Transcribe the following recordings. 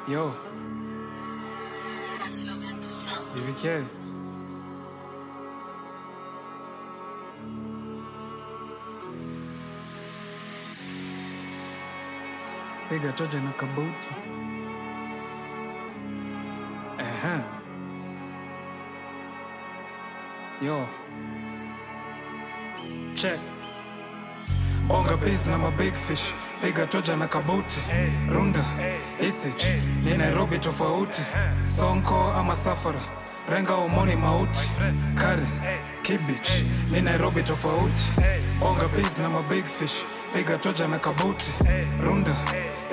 Yo. BBK. Piga toja na kabuti. Yo. Check. Bonga biz na ma big fish. Piga toja na kabuti. Runda. Isich. Ni Nairobi tofauti. Sonko ama safara. Renga umoni mauti. Karen. Kibich. Ni Nairobi tofauti. Bonga biz na ma big fish. Piga toja na kabuti. Runda.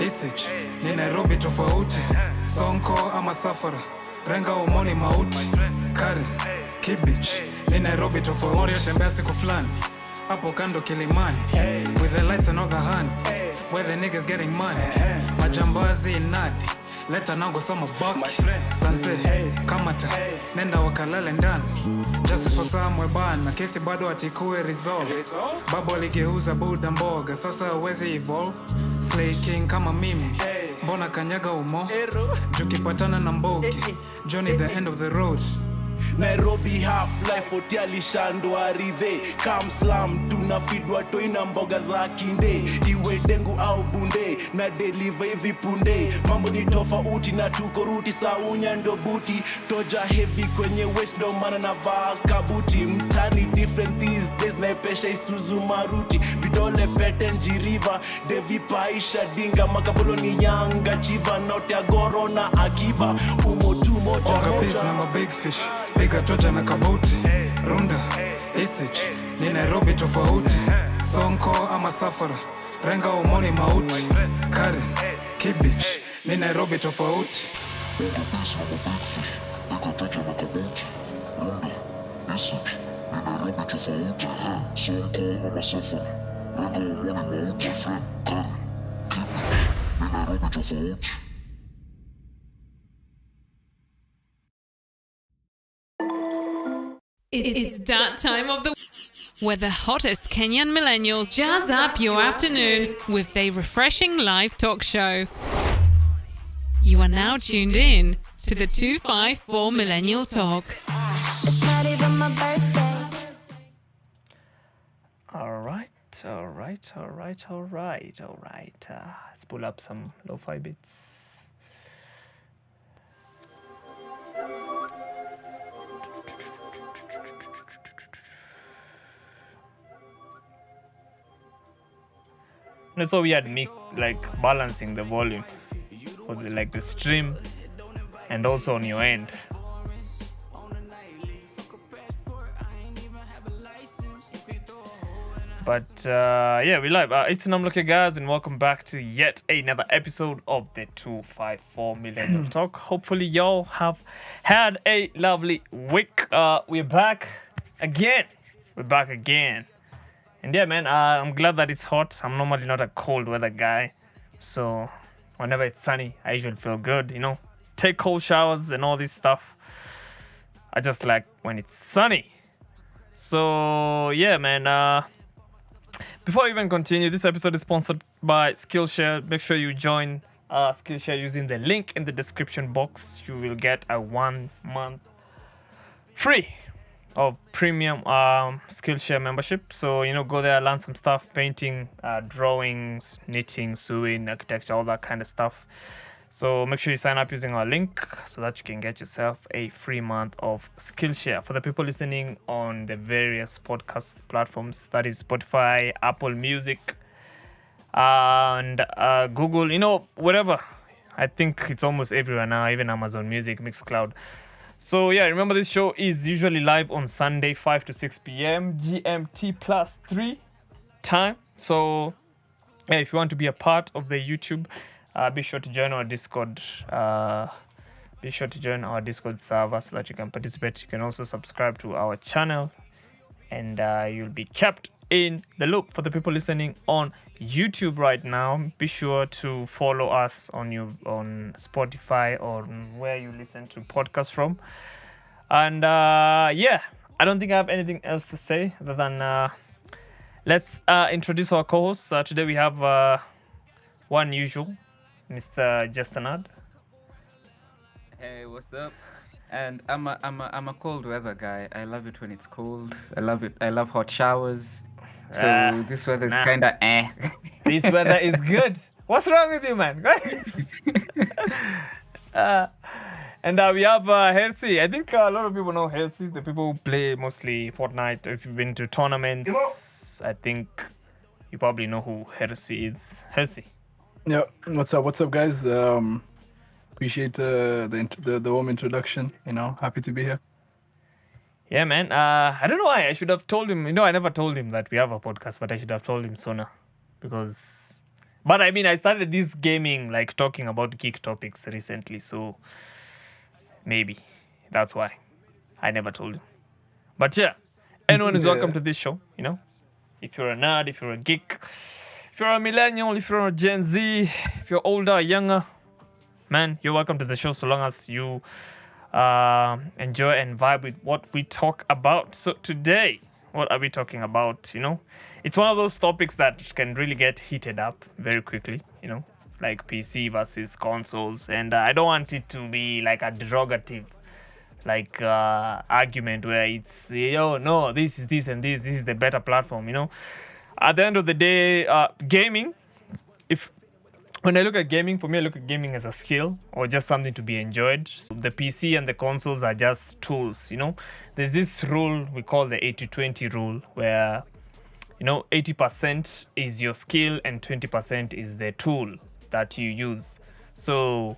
Isich. Ni Nairobi tofauti. Sonko ama safara. Renga umoni mauti. Karen. Kibich. Ni Nairobi tofauti. Mori tembea siku fulani. Hapo kando Kilimani. With the lights and all the hands. Where the niggas getting money. Majambazi nadi. Leta nango soma baki. Sanse, kamata. Nenda wakalale ndani. Justice for Samuel bana. Kesi bado atikue resolve. Babo aligeuza buda mboga. Sasa wezi evolve. Slay king kama mimi. Mbona kanyaga umo. Jukipatana na mbogi. Johnny the end of the road. Nairobi half-life hoteli shandwa aridhe. Come slam tunafidwa toina mboga za kinde. Iwe dengu au bunde na deliver hivi punde. Mambo ni tofauti na tuko ruti saunya ndo buti. Toja heavy kwenye waist ndo maana navaa kabuti. Mtani different these days naipesha Isuzu Maruti. Vidole pete njiriva Devi paisha dinga. Makapolo ni yanga chiva note ya goro na akiba. Umo tu moja moja. I'm a big fish. Piga toja na kabuti. Runda. Isich. Ni Nairobi tofauti. Sonko ama safara. Renga umoni mauti. Karen. Kibich. Ni Nairobi tofauti. Bonga biz na ma big fish. Piga toja na kabuti. Runda. Isich. Ni Nairobi tofauti. Sonko ama safara. Renga umoni mauti. Karen. Kibich. Ni Nairobi tofauti. It's that time of the where the hottest Kenyan millennials jazz up your afternoon with their refreshing live talk show. You are now tuned in to the 254 Millennial Talk. It's not even my birthday. All right. Let's pull up some lo-fi beats. It's so weird, balancing the volume for the stream and also on your end. But we live. It's Namloke guys, and welcome back to yet another episode of the 254 Millennial Talk. Hopefully y'all have had a lovely week. We're back again. And yeah, man, I'm glad that it's hot. I'm normally not a cold weather guy. So whenever it's sunny, I usually feel good, Take cold showers and all this stuff. I just like when it's sunny. So yeah, man, before we even continue, this episode is sponsored by Skillshare. Make sure you join Skillshare using the link in the description box. You will get a 1 month free of premium Skillshare membership. So, go there, learn some stuff, painting, drawings, knitting, sewing, architecture, all that kind of stuff. So make sure you sign up using our link so that you can get yourself a free month of Skillshare. For the people listening on the various podcast platforms, that is Spotify, Apple Music, and Google, whatever. I think it's almost everywhere now, even Amazon Music, Mixcloud. So yeah, remember this show is usually live on Sunday, 5 to 6 p.m. GMT plus 3 time. So yeah, if you want to be a part of the YouTube, be sure to join our Discord. Be sure to join our Discord server so that you can participate. You can also subscribe to our channel, and you'll be kept in the loop. For the people listening on YouTube right now, be sure to follow us on Spotify or where you listen to podcasts from. And I don't think I have anything else to say other than let's introduce our co-hosts. Today we have one usual, Mr. Justanad. Hey, what's up? And I'm a cold weather guy. I love it when it's cold. I love it. I love hot showers. So this weather is kind of eh. This weather is good. What's wrong with you, man? And we have Hersey. I think a lot of people know Hersey. The people who play mostly Fortnite. If you've been to tournaments, I think you probably know who Hersey is. Hersey. Yeah, what's up, guys? Appreciate the warm introduction. Happy to be here. Yeah, man. I don't know why. I should have told him. I never told him that we have a podcast, but I should have told him sooner. But I mean, I started this gaming, like talking about geek topics recently, so maybe that's why I never told him. But yeah, anyone is welcome to this show. If you're a nerd, if you're a geek, if you're a millennial, if you're a Gen Z, if you're older, younger, man, you're welcome to the show so long as you enjoy and vibe with what we talk about. So today, what are we talking about? It's one of those topics that can really get heated up very quickly, like PC versus consoles. And I don't want it to be like a derogative argument where it's, no, this is this and this is the better platform, At the end of the day, gaming, when I look at gaming, for me, I look at gaming as a skill or just something to be enjoyed. So the PC and the consoles are just tools, There's this rule we call the 80-20 rule where, 80% is your skill and 20% is the tool that you use. So,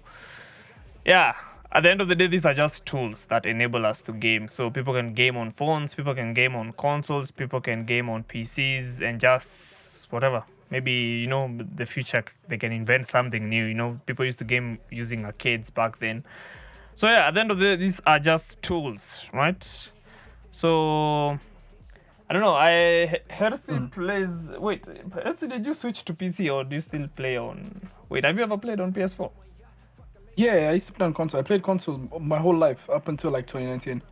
yeah, at the end of the day, these are just tools that enable us to game. So people can game on phones, people can game on consoles, people can game on PCs and just whatever. Maybe, the future, they can invent something new. People used to game using arcades back then. So, yeah, at the end of the day, these are just tools, right? So, I don't know. Hersey plays... Wait, Hersey, did you switch to PC or do you still play on... Wait, have you ever played on PS4? Yeah, I used to play on console. I played console my whole life up until 2019.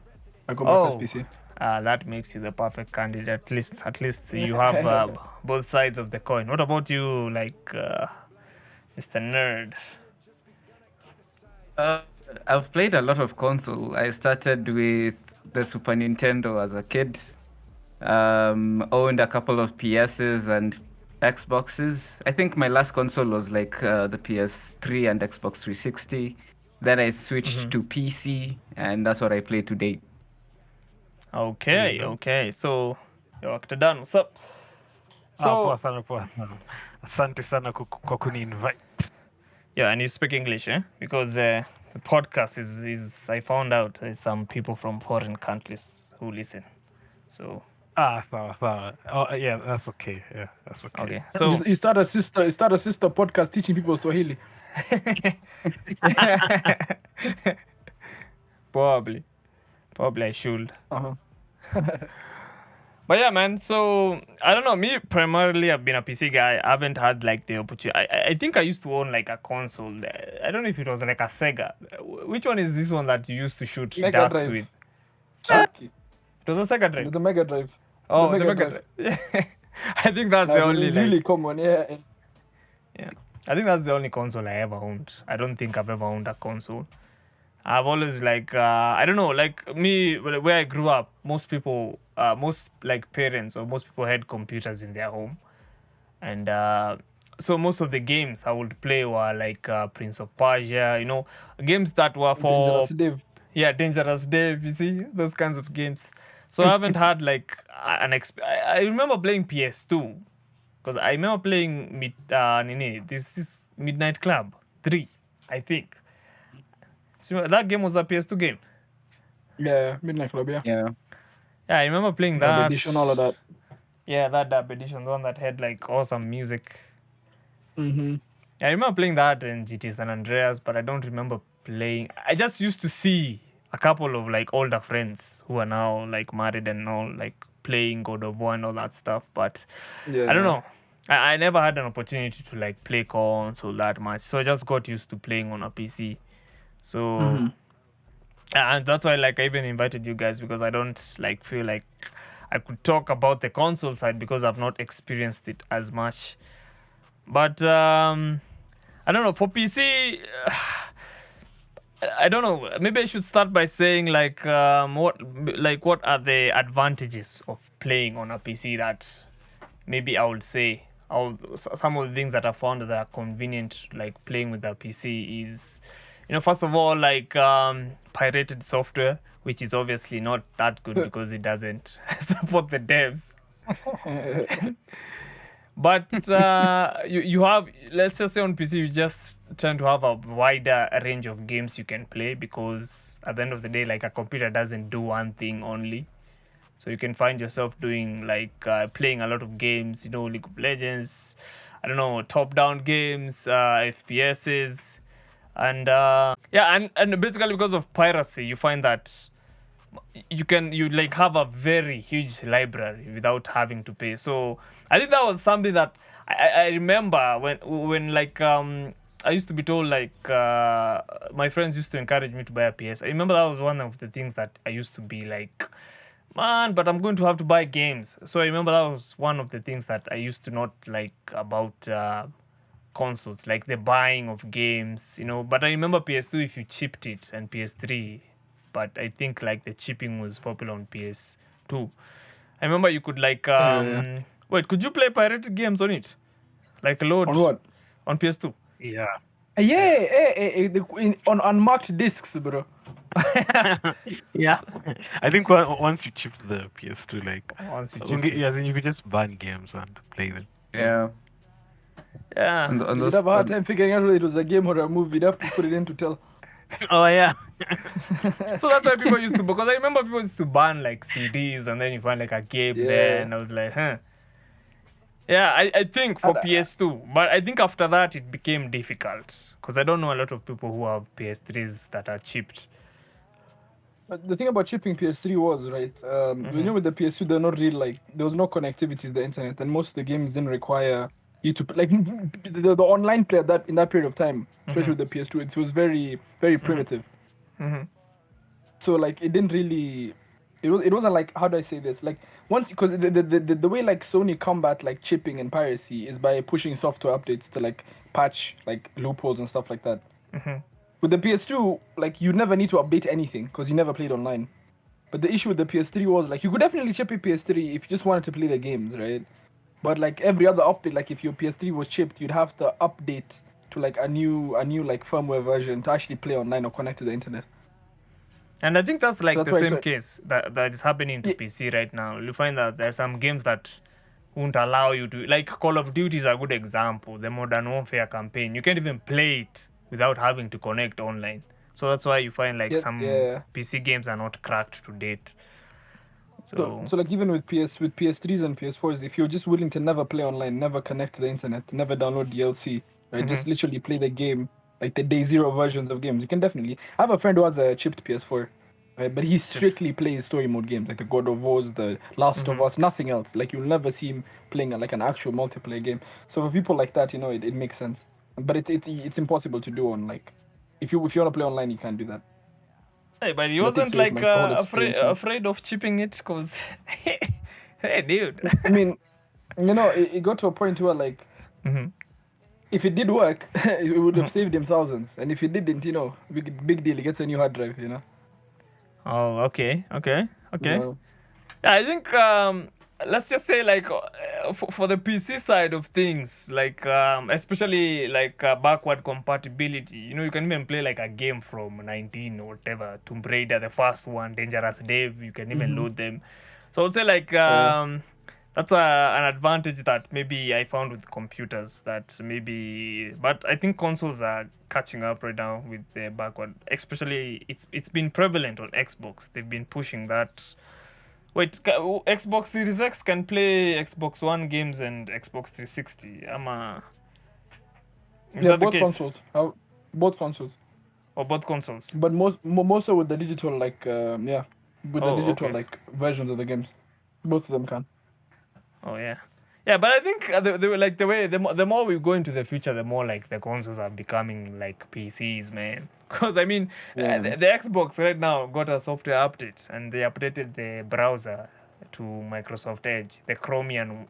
I got my first PC. That makes you the perfect candidate. At least you have both sides of the coin. What about you, Mr. Nerd? I've played a lot of console. I started with the Super Nintendo as a kid. Owned a couple of PSs and Xboxes. I think my last console was the PS3 and Xbox 360. Then I switched to PC, and that's what I play today. Okay. So, you're done. What's up? Poa sana. Asante sana kwa kuni-invite. Yeah, and you speak English, eh? Because the podcast is I found out there's some people from foreign countries who listen. So... sawa. Oh, yeah, that's okay. Yeah, that's okay. Okay, so... You start a sister podcast teaching people Swahili. Probably I should. Uh-huh. But yeah, man, so I don't know, me primarily I've been a PC guy. I haven't had the opportunity. I think I used to own a console. I don't know if it was a Sega. Which one is this one that you used to shoot Mega darts Drive. with? Saki. It was a Sega Drive. The Mega Drive. Oh, the Mega Mega Drive. I think that's the only It's really common, yeah. Yeah. I think that's the only console I ever owned. I don't think I've ever owned a console. I've always I don't know, me, where I grew up, most people, parents or most people had computers in their home. And so most of the games I would play were Prince of Persia, games that were for... Dangerous Dave. Yeah, Dangerous Dave, you see, those kinds of games. So I haven't had I remember playing PS2 because I remember playing this Midnight Club 3, I think. So that game was a PS2 game. Yeah, Midnight Club, yeah. Yeah. Yeah, I remember playing Dub that. edition, all of that. Yeah, that dub edition, the one that had awesome music. Mm-hmm. I remember playing that in GTA San Andreas, but I don't remember playing. I just used to see a couple of older friends who are now married and all playing God of War and all that stuff. But Yeah. I don't know. I never had an opportunity to play console that much, so I just got used to playing on a PC. So and that's why I even invited you guys, because I don't feel like I could talk about the console side because I've not experienced it as much. But I don't know, for PC I don't know. Maybe I should start by saying what are the advantages of playing on a PC that maybe I would say some of the things that I found that are convenient, like playing with a PC is, first of all, like pirated software, which is obviously not that good because it doesn't support the devs. But you have, let's just say on PC, you just tend to have a wider range of games you can play because at the end of the day, like a computer doesn't do one thing only. So you can find yourself doing playing a lot of games, League of Legends, I don't know, top-down games, FPSs, and and basically because of piracy, you find that you have a very huge library without having to pay. So I think that was something that I remember when I used to be told my friends used to encourage me to buy a PS. I remember that was one of the things that I used to be like, man, but I'm going to have to buy games. So I remember that was one of the things that I used to not like about consoles, like the buying of games, But I remember PS2 if you chipped it and PS3. But I think like the chipping was popular on PS2. I remember you could wait, could you play pirated games on it? Like load On what? On PS2? Yeah. On unmarked discs, bro. Yeah. I think once you chipped the PS2, Once you chipped it. as in you could just ban games and play them. Yeah. Yeah. On You'd have a hard time figuring out whether it was a game or a movie. You'd have to put it in to tell. Oh yeah. So that's why people used to, because I remember people used to ban like CDs and then you find like a game there, and I was like, Yeah, I think for PS2, but I think after that it became difficult because I don't know a lot of people who have PS3s that are chipped. But the thing about chipping PS3 was, right, with the PS2, they're not really there was no connectivity to the internet, and most of the games didn't require you to, the online play in that period of time, especially with the PS2, it was very, very primitive. So, it didn't really, it wasn't like, how do I say this? Once, because the way, Sony combat, chipping and piracy is by pushing software updates to, patch, loopholes and stuff like that. With the PS2, you never need to update anything because you never played online. But the issue with the PS3 was, you could definitely chip your PS3 if you just wanted to play the games, right? But, every other update, if your PS3 was chipped, you'd have to update to, a new firmware version to actually play online or connect to the internet. And I think that's the same case that is happening to PC right now. You find that there are some games that won't allow you to, Call of Duty is a good example, the Modern Warfare campaign. You can't even play it without having to connect online. So that's why you find some PC games are not cracked to date. So even with PS3s and PS4s, if you're just willing to never play online, never connect to the internet, never download DLC, right, just literally play the game, the day zero versions of games, you can definitely. I have a friend who has a chipped PS4, right, but he strictly plays story mode games, like the God of Wars, the Last of Us, nothing else. You'll never see him playing an actual multiplayer game. So for people like that, it makes sense. But it's impossible to do on if you want to play online, you can't do that. Hey, but he wasn't afraid of chipping it because, hey, dude. I mean, it got to a point where if it did work, it would have saved him thousands. And if it didn't, big deal. He gets a new hard drive, Oh, okay. Yeah, I think let's just say for the PC side of things, especially backward compatibility, you can even play a game from 19 or whatever, Tomb Raider, the first one, Dangerous Dave, you can even load them. So I would say that's an advantage that maybe I found with computers but I think consoles are catching up right now with the backward, especially it's been prevalent on Xbox. They've been pushing that. Wait, Xbox Series X can play Xbox One games and Xbox 360. Both consoles. Both consoles. Or both consoles. But most so with the digital versions of the games. Both of them can. Oh yeah. Yeah, but I think the more we go into the future, the more the consoles are becoming PCs, man. Because the Xbox right now got a software update, and they updated the browser to Microsoft Edge, the Chromium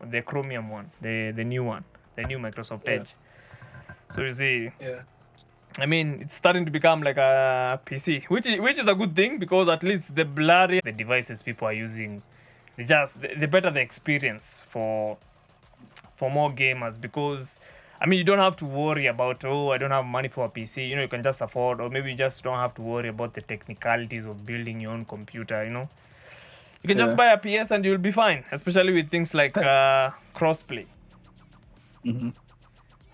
one, the new one, the new Microsoft Edge. So you see, I mean, it's starting to become like a PC, which is a good thing, because at least the blurry the devices people are using, the better the experience for more gamers. Because I mean, you don't have to worry about, oh, I don't have money for a PC. You can just afford, or maybe you just don't have to worry about the technicalities of building your own computer. You can just buy a PS and you'll be fine, especially with things like crossplay. Mm-hmm.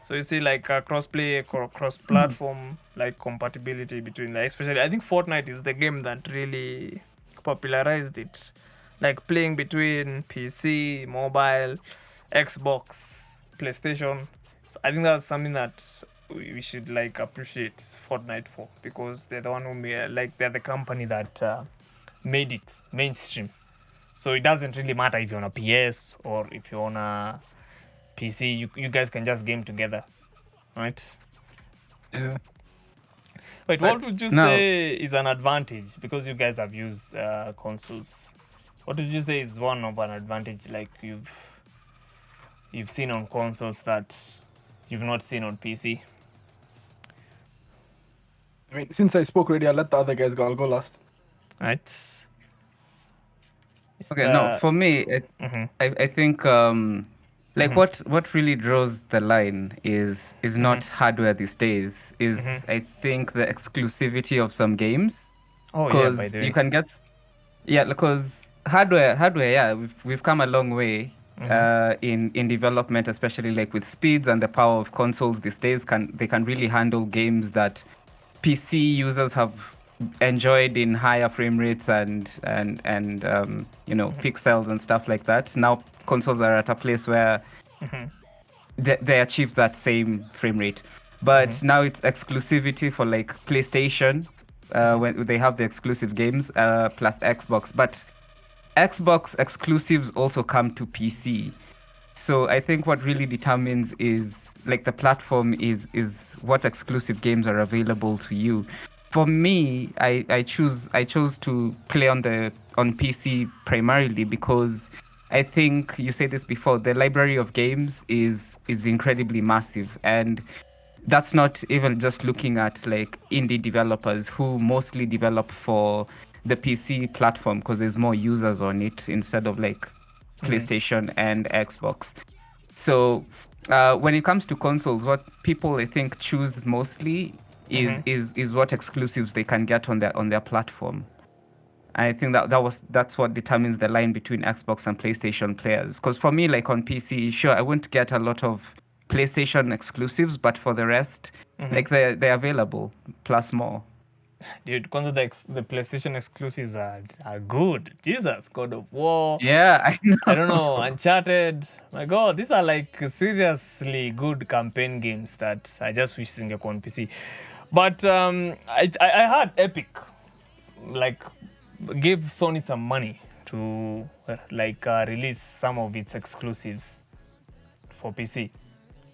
So you see, like crossplay, cross-platform, like compatibility between, like, especially I think Fortnite is the game that really popularized it, like playing between PC, mobile, Xbox, PlayStation. So I think that's something that we should like appreciate Fortnite for, because they're the one who they're the company that made it mainstream. So it doesn't really matter if you're on a PS or if you're on a PC. You guys can just game together, right? Yeah. Wait, what would you say is an advantage? Because you guys have used consoles. What would you say is one of an advantage, like you've seen on consoles that you've not seen on PC? I mean, since I spoke already, I'll let the other guys go. I'll go last. Right. Okay, no, for me, I think what really draws the line is not hardware these days. I think the exclusivity of some games. Oh yeah, by the way. You can get, because hardware, yeah, we've come a long way in development, especially like with speeds and the power of consoles these days. They can really handle games that PC users have enjoyed in higher frame rates and pixels and stuff like that. Now consoles are at a place where they achieve that same frame rate, but now it's exclusivity for like PlayStation when they have the exclusive games plus Xbox, but Xbox exclusives also come to PC. So I think what really determines is like the platform is what exclusive games are available to you. For me, I chose to play on PC primarily because I think you said this before, the library of games is incredibly massive, and that's not even just looking at like indie developers who mostly develop for the PC platform because there's more users on it instead of like PlayStation and Xbox. So when it comes to consoles, what people I think choose mostly is what exclusives they can get on their platform. I think that's what determines the line between Xbox and PlayStation players. Because for me, like on PC, sure, I wouldn't get a lot of PlayStation exclusives, but for the rest, like they're available plus more. Dude, the PlayStation exclusives are good. Jesus, God of War. Yeah, I know. I don't know, Uncharted. My God, these are like seriously good campaign games that I just wish they were on PC. But I heard Epic like give Sony some money to release some of its exclusives for PC.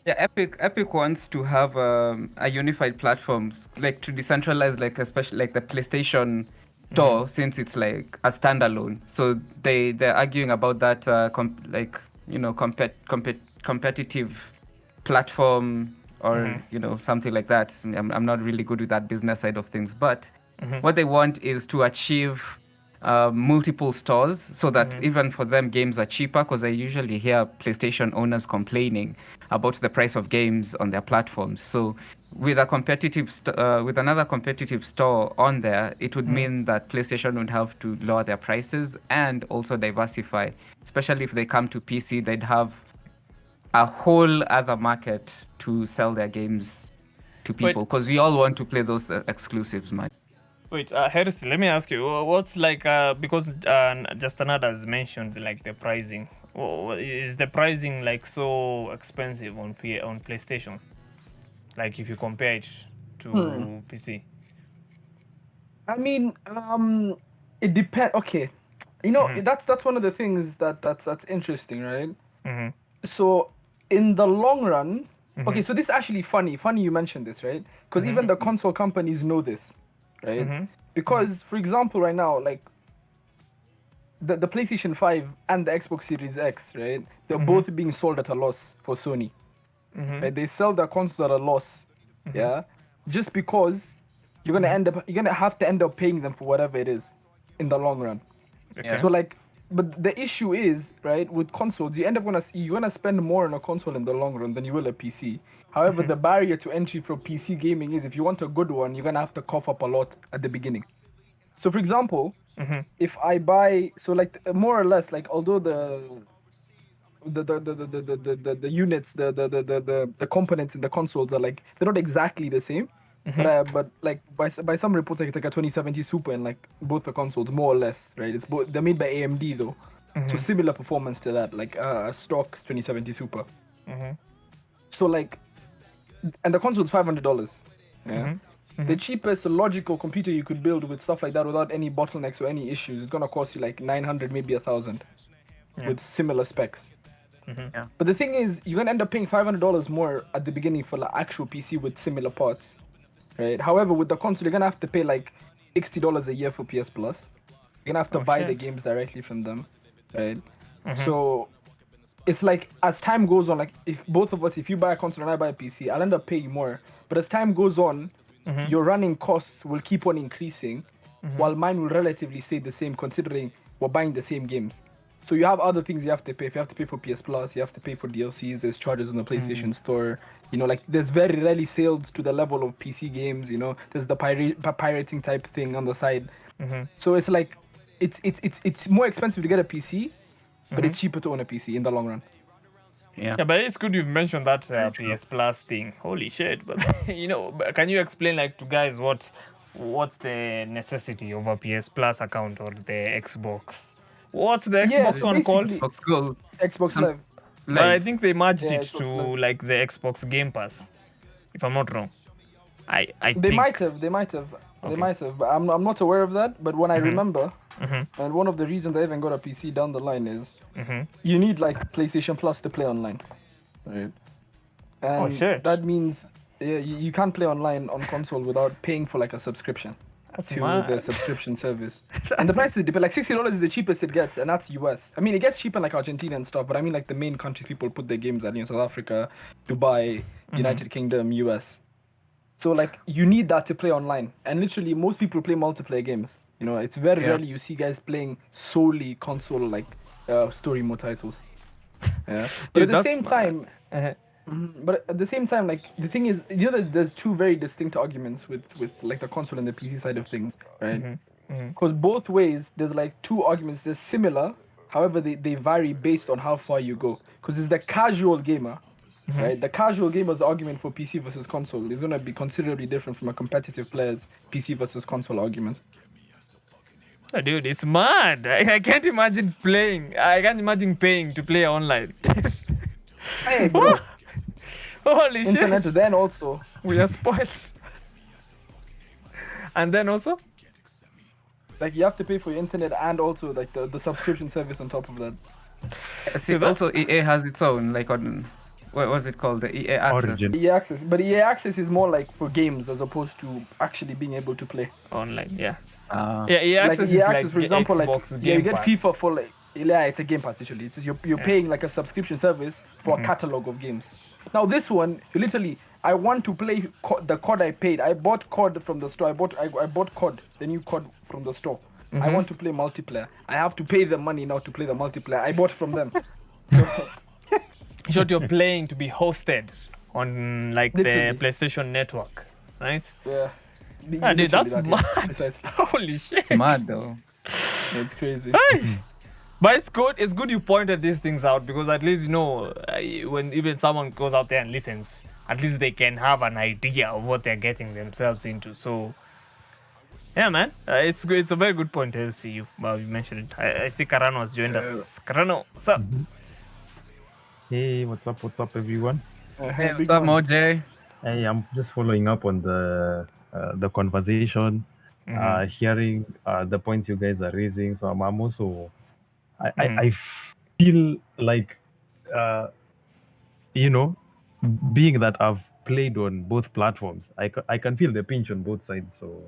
Yeah, Epic wants to have a unified platform, like to decentralize, like especially like the PlayStation Store, since it's like a standalone. So they're arguing about that, competitive platform or something like that. I'm not really good with that business side of things, but what they want is to achieve multiple stores so that even for them games are cheaper, because I usually hear PlayStation owners complaining about the price of games on their platforms. So with another competitive store on there, it would mean that PlayStation would have to lower their prices and also diversify. Especially if they come to PC, they'd have a whole other market to sell their games to people, because we all want to play those exclusives, man. Wait, Harris, let me ask you, what's like, because just another has mentioned like the pricing. Is the pricing like so expensive on PlayStation? Like if you compare it to PC? I mean, it depends. Okay, that's one of the things that's interesting, right? So in the long run, okay, so this is actually funny you mentioned this, right? Because even the console companies know this, right? Because for example, right now, like the PlayStation 5 and the Xbox Series X, right? They're both being sold at a loss for Sony. Right? They sell their consoles at a loss, yeah. just because you're gonna have to end up paying them for whatever it is in the long run. Yeah. So like, but the issue is, right, with consoles, you're gonna spend more on a console in the long run than you will a PC. However, the barrier to entry for PC gaming is if you want a good one, you're gonna have to cough up a lot at the beginning. So for example, if I buy, so like more or less, like although the units, the components in the consoles are like, they're not exactly the same. But like by some reports, like it's like a 2070 Super in like both the consoles, more or less, right? It's both, they're made by AMD though, so similar performance to that, like a stock 2070 Super. So like, and the console's $500. Yeah. The cheapest logical computer you could build with stuff like that without any bottlenecks or any issues is gonna cost you like 900, maybe 1,000, with similar specs. Yeah. But the thing is, you're gonna end up paying $500 more at the beginning for the actual PC with similar parts, right? However, with the console, you're gonna have to pay like $60 a year for PS Plus. You're gonna have to buy the games directly from them, right? So it's like, as time goes on, like if both of us, if you buy a console and I buy a PC, I'll end up paying more. But as time goes on, your running costs will keep on increasing, while mine will relatively stay the same, considering we're buying the same games. So you have other things you have to pay. If you have to pay for PS Plus, you have to pay for DLCs. There's charges on the PlayStation Store. You know, like there's very rarely sales to the level of PC games. You know, there's the pirating type thing on the side. So it's like, it's more expensive to get a PC, but it's cheaper to own a PC in the long run. Yeah, but it's good you've mentioned that PS Plus thing. Holy shit! But you know, can you explain like to guys what's the necessity of a PS Plus account or the Xbox? What's the Xbox one called? Xbox Gold. Xbox Live. But I think they merged it Xbox to Live. like the Xbox Game Pass, if I'm not wrong. I They think. might have. They might have, but I'm not aware of that. But when I remember, and one of the reasons I even got a PC down the line is you need like PlayStation Plus to play online, right? And shit. that means you can't play online on console without paying for like a subscription to mad. the subscription service. And the prices depend. Like $60 is the cheapest it gets, and that's US. I mean, it gets cheaper in like Argentina and stuff, but I mean like the main countries people put their games at, you know, South Africa, Dubai, United Kingdom, US. So like you need that to play online, and literally most people play multiplayer games. You know, it's very rarely you see guys playing solely console like story mode titles. Yeah, but Dude, at the same that's time, but at the same time, like the thing is, you know, there's two very distinct arguments with like the console and the PC side of things, right? Because both ways, there's like two arguments. They're similar, however, they vary based on how far you go. Because it's the casual gamer. Right, the casual gamer's argument for PC versus console is going to be considerably different from a competitive player's PC versus console argument. Oh, dude, it's mad. I can't imagine playing. I can't imagine paying to play online. Hey, bro. Holy Internet, shit. then also. We are spoiled. And then also? Like, you have to pay for your internet and also, like, the subscription service on top of that. See, also EA has its own, like on, what was it called? The EA Access. Origin. EA Access. But EA Access is more like for games as opposed to actually being able to play. Online, yeah. Uh, Yeah, EA Like, Access EA is Access, like for example, Xbox like, Game you get Pass. FIFA for, like, yeah, it's a Game Pass, literally. It's just you're paying, like, a subscription service for a catalog of games. Now, this one, literally, I want to play the COD I paid. I bought COD from the store. I bought COD, the new COD from the store. I want to play multiplayer. I have to pay the money now to play the multiplayer. I bought from them. What you're playing to be hosted on like Literally. the PlayStation Network, right? Yeah. Ah, dude, that's Literally that, yeah. mad. Precisely. Holy shit. it's mad though. It's crazy. Hey! But it's good. It's good you pointed these things out because at least you know when even someone goes out there and listens, at least they can have an idea of what they're getting themselves into. So, yeah, man, it's good. It's a very good point. I see you. Well, you mentioned it. I see Karano has joined us. Karano, what's up? Hey, what's up, everyone? Hey, what's up, Moj? Hey, I'm just following up on the conversation, hearing the points you guys are raising. So I'm also, I feel like, you know, being that I've played on both platforms, I can feel the pinch on both sides. So.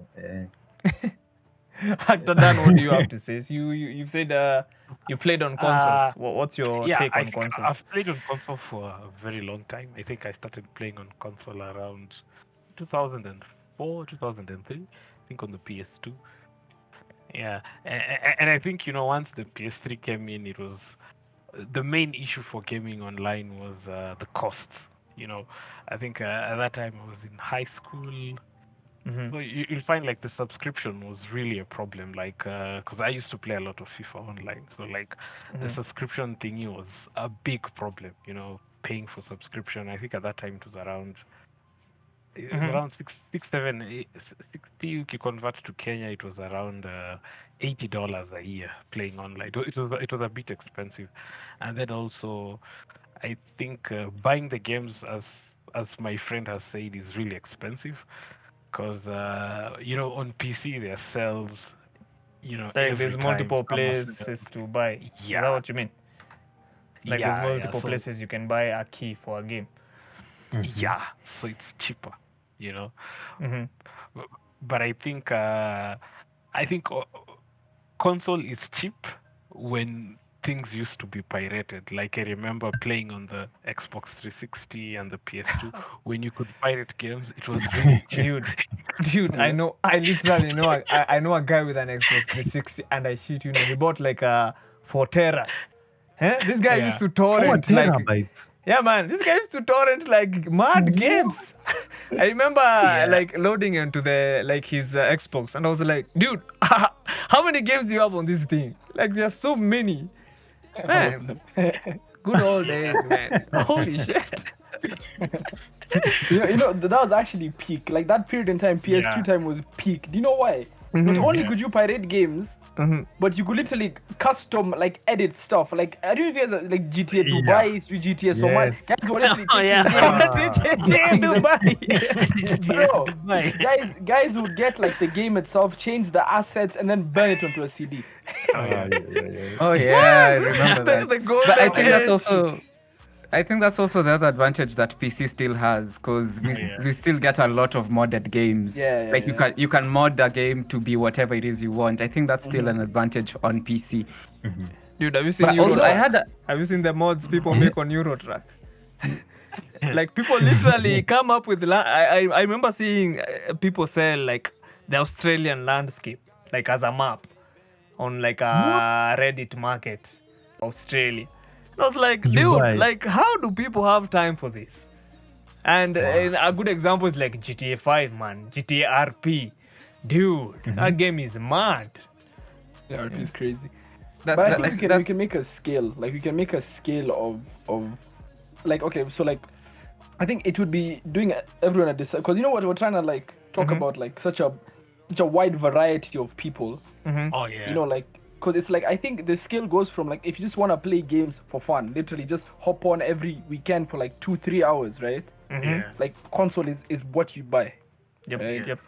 Actor Dan, what do you have to say? So you've said you played on consoles. What's your take on consoles? I've played on console for a very long time. I think I started playing on console around 2004, 2003, I think on the PS2. Yeah, and I think once the PS3 came in, it was the main issue for gaming online was the costs. I think at that time I was in high school. So you'll find like the subscription was really a problem, like because I used to play a lot of FIFA online, so like the subscription thingy was a big problem. Paying for subscription. I think at that time it was around six, 7, 60. You can convert to Kenya, it was around $80 a year playing online. It was a bit expensive, and then also I think buying the games, as my friend has said, is really expensive. Because on PC there are sales, Like every there's time multiple someone places to buy. Is that Yeah. what you mean? Like there's Yeah, multiple so- places you can buy a key for a game. Yeah, so it's cheaper, Mhm. But I think console is cheap when things used to be pirated. Like I remember playing on the Xbox 360 and the PS2 when you could pirate games. It was really cheap. Dude, I literally know I know a guy with an Xbox 360, and I shit you know, he bought like a 4 tera. This guy Yeah. used to 4 torrent like terabytes. yeah, man. This guy used to torrent like mad games. I remember like loading into the like his Xbox, and I was like, dude, how many games do you have on this thing? Like there's so many. Man, good old days, man. Holy shit. That was actually peak. Like that period in time, PS2 Yeah. time was peak. Do you know why? Not only could you pirate games, but you could literally custom like edit stuff. Like I don't know if you guys like GTA Dubai, GTA Somalia. Yes. Guys were literally Oh, taking yeah. games. Bro, guys would get like the game itself, change the assets, and then burn it onto a CD. Oh yeah, I remember that. The golden But I think that's age. also, the other advantage that PC still has, because we still get a lot of modded games. Yeah, like you can mod a game to be whatever it is you want. I think that's still an advantage on PC. Dude, have you seen But also, Euro? I had Have you seen the mods people make on Eurotrack? Like people literally come up with. I remember seeing people sell like The Australian landscape, like as a map on like a Reddit market, Australia. I was like, You dude, buy. like how do people have time for this? And a good example is like GTA 5, man. GTA RP. Dude, that game is mad. Yeah, it is crazy. that, But I that- think we that's- can make a scale. Like we can make a scale of like okay, so like I think it would be doing everyone a disservice, because you know what we're trying to like talk about, like such a wide variety of people. Oh yeah. You know, like because it's like I think the scale goes from like if you just want to play games for fun, literally just hop on every weekend for like 2-3 hours, right? Yeah. Like console is what you buy. Yep, Right. yep.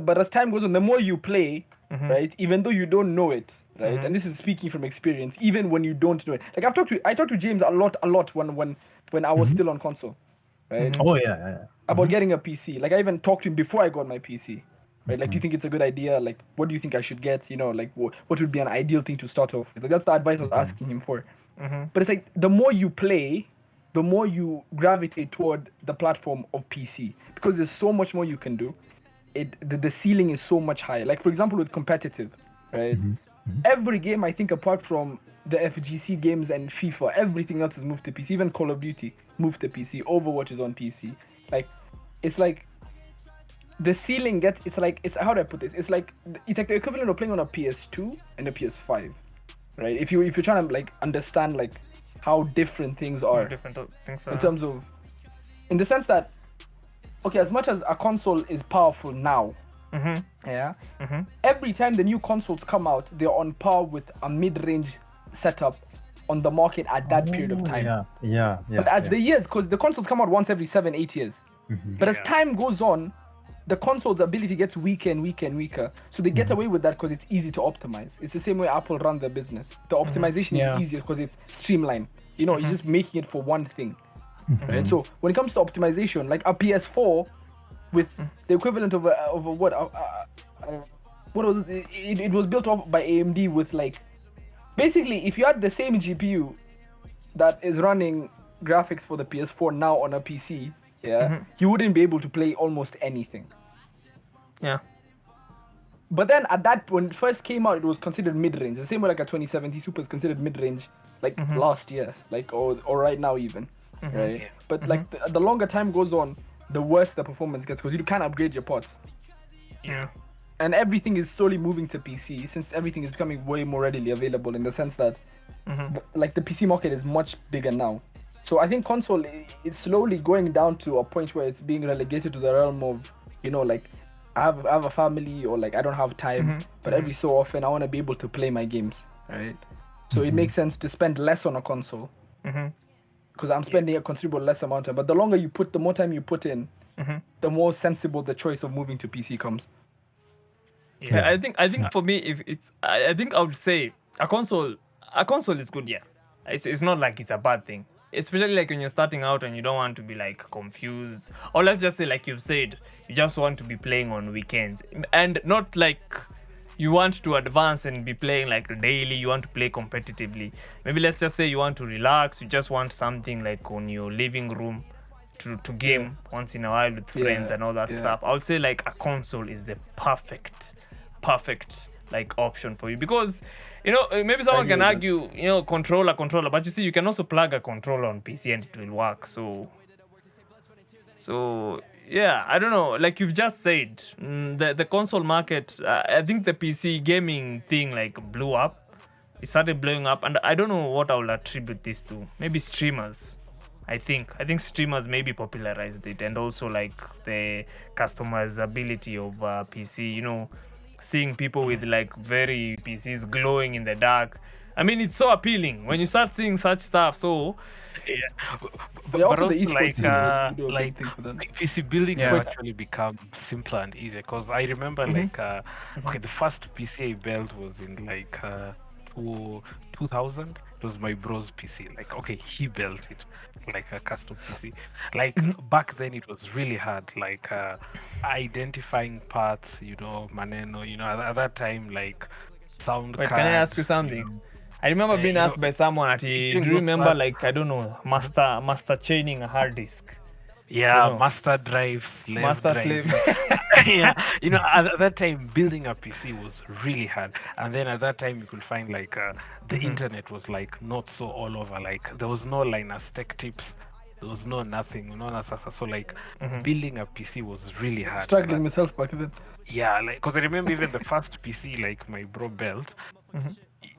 But as time goes on, the more you play, right, even though you don't know it, right, and this is speaking from experience, even when you don't know it. Like I talked to James a lot when I was still on console, right, Oh yeah. about getting a PC. Like I even talked to him before I got my PC, right. Like, do you think it's a good idea? Like, what do you think I should get? You know, like what would be an ideal thing to start off with? Like that's the advice I was asking him for. But it's like the more you play, the more you gravitate toward the platform of PC, because there's so much more you can do. The ceiling is so much higher. Like for example with competitive, right? Every game I think apart from the FGC games and FIFA, everything else is moved to PC. Even Call of Duty moved to PC. Overwatch is on PC. Like it's like the ceiling gets. It's how do I put this? It's like the equivalent of playing on a PS2 and a PS5, right? If you're trying to like understand like how different things are Different things. in terms of, in the sense that, okay, as much as a console is powerful now, every time the new consoles come out, they're on par with a mid-range setup on the market at that period of time. Yeah. But as the years, because the consoles come out once every 7-8 years, but as time goes on, the console's ability gets weaker and weaker and weaker. So they get away with that because it's easy to optimize. It's the same way Apple run their business. The optimization is easier because it's streamlined. You know, you're just making it for one thing. Right? So when it comes to optimization, like a PS4 with the equivalent of a what was it? It was built off by AMD with like, basically if you had the same GPU that is running graphics for the PS4 now on a PC, he wouldn't be able to play almost anything. Yeah. But then at that, when it first came out, it was considered mid-range. The same way like a 2070 Super is considered mid-range, like last year, like or right now even, right? But like the longer time goes on, the worse the performance gets because you can't upgrade your pods. Yeah. And everything is slowly moving to PC since everything is becoming way more readily available in the sense that like the PC market is much bigger now. So I think console is slowly going down to a point where it's being relegated to the realm of, like I have a family or like I don't have time, but every so often I want to be able to play my games, right? So it makes sense to spend less on a console because I'm spending a considerable less amount of time. But the more time you put in, the more sensible the choice of moving to PC comes. Yeah, I think for me, if I think I would say a console is good. Yeah, it's not like it's a bad thing, especially like when you're starting out and you don't want to be like confused, or let's just say like you've said, you just want to be playing on weekends and not like you want to advance and be playing like daily. You want to play competitively. Maybe let's just say you want to relax. You just want something like on your living room to game once in a while with friends and all that stuff. I would say like a console is the perfect like option for you because maybe someone can argue controller, but you see you can also plug a controller on PC and it will work. So yeah, I don't know, like you've just said, the console market, I think the PC gaming thing like blew up. It started blowing up, and I don't know what I will attribute this to. Maybe streamers. I think streamers maybe popularized it, and also like the customizability of PC, seeing people with like very PCs glowing in the dark. I mean, it's so appealing when you start seeing such stuff. So but also the esports like PC building actually become simpler and easier because I remember the first PC I built was in like 2000. It was my bro's PC. Like, okay, he built it like a custom PC. Like back then, it was really hard. Like identifying parts, maneno. At that time, like sound. Wait, can I ask you something? I remember being asked by someone do you remember like I don't know master chaining a hard disk? Yeah, master drive, slave. Yeah, at that time building a PC was really hard, and then at that time you could find like the internet was like not so all over. Like there was no Linus Tech Tips, there was no nothing, so like building a PC was really hard. Struggling myself back then. Yeah, like because I remember even the first PC like my bro built.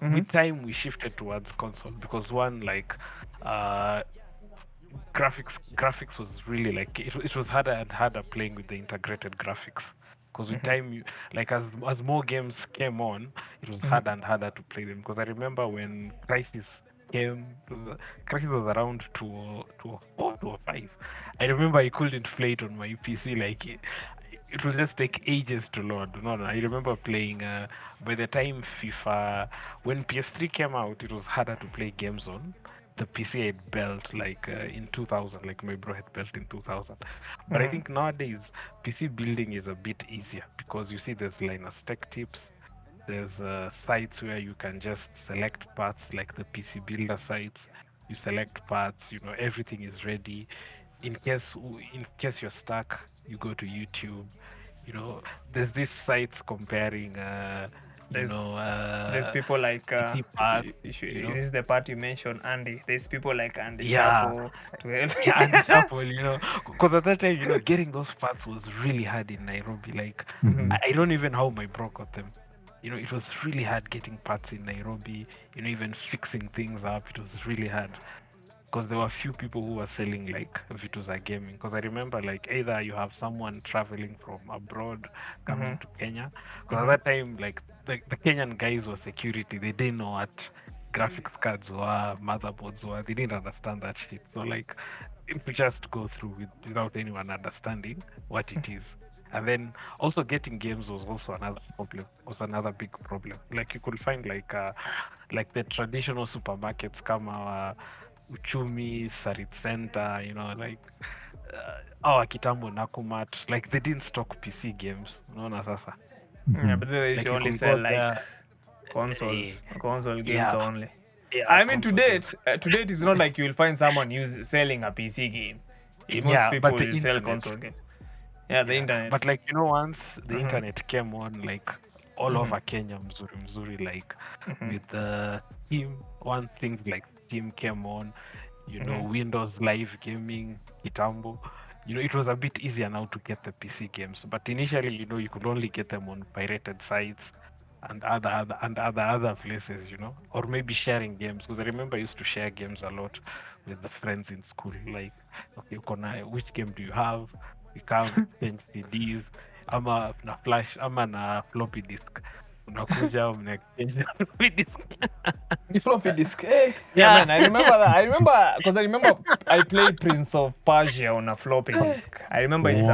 With time we shifted towards console because one like graphics was really like it was harder and harder playing with the integrated graphics because with time you, like as more games came on, it was harder and harder to play them because I remember when Crisis came, Crisis was around 204, 205. I remember I couldn't play it on my PC, like it will just take ages to load. No, I remember playing by the time FIFA, when PS3 came out, it was harder to play games on the PC I had built like in 2000, like my bro had built in 2000. But I think nowadays PC building is a bit easier because you see there's Linus Tech Tips, there's sites where you can just select parts like the PC builder sites. You select parts, everything is ready. In case you're stuck, you go to YouTube. There's these sites comparing. There's people like this is the part you mentioned, Andy. There's people like Andy Shuffle to help. Yeah, Andy Shuffle, because at that time, getting those parts was really hard in Nairobi. Like, I don't even know how my bro got them. It was really hard getting parts in Nairobi. Even fixing things up, it was really hard. Because there were a few people who were selling like Vituza gaming. Because I remember like either you have someone traveling from abroad coming to Kenya. Because at that time, like the Kenyan guys were security. They didn't know what graphics cards were, motherboards were. They didn't understand that shit. So like if we just go through without anyone understanding what it is. And then also getting games was also another problem. Was another big problem. Like you could find like the traditional supermarkets come our Uchumi, Sarit Center, like our Kitambo Nakumat, like they didn't stock PC games, sasa. Yeah, but they Like, only you sell could like go console games only. Yeah, I mean, to console date, it's not like you will find someone selling a PC game. Most Yeah, people but the will sell internet. console games. Yeah, the internet. But like once the internet came on, like all over Kenya, mzuri, like with the Steam, once things like Steam came on, Windows Live Gaming, Kitambo, it was a bit easier now to get the PC games. But initially, you could only get them on pirated sites and other places, or maybe sharing games. Because I remember I used to share games a lot with the friends in school. Like, okay, which game do you have? We come change CDs, ama na flash, ama na floppy disk. Unakuja mnachange na floppy disk. The floppy disk. Hey. Yeah, man, I remember that. I remember I played Prince of Persia on a floppy disk. I remember it's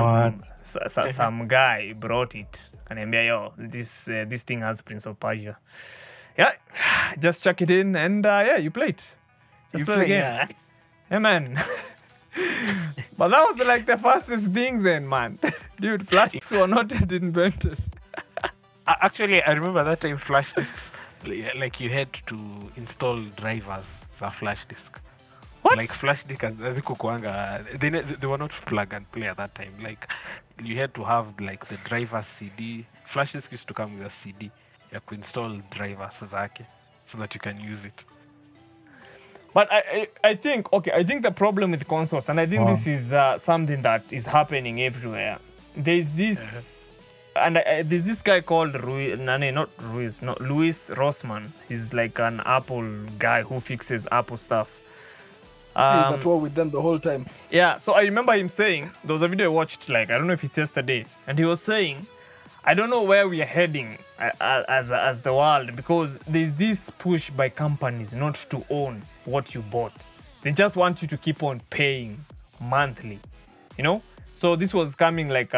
some guy brought it and I'm yo, this thing has Prince of Persia. Yeah, just chuck it in and you play it. Just play the game. Yeah, man. But that was like the fastest thing then, man. Dude, flash disks were not invented. Actually, I remember that time flash disks, like you had to install drivers for flash disk. What? Like flash disk, they were not plug and play at that time. Like you had to have like the driver CD. Flash disk used to come with a CD. You could install drivers zake so that you can use it. But I think the problem with consoles, and I think this is something that is happening everywhere. There's this, there's this guy called Luis Rossman. He's like an Apple guy who fixes Apple stuff. He's at war with them the whole time. Yeah, so I remember him saying, there was a video I watched, like, I don't know if it's yesterday, and he was saying, I don't know where we are heading as the world, because there's this push by companies not to own what you bought. They just want you to keep on paying monthly, So this was coming like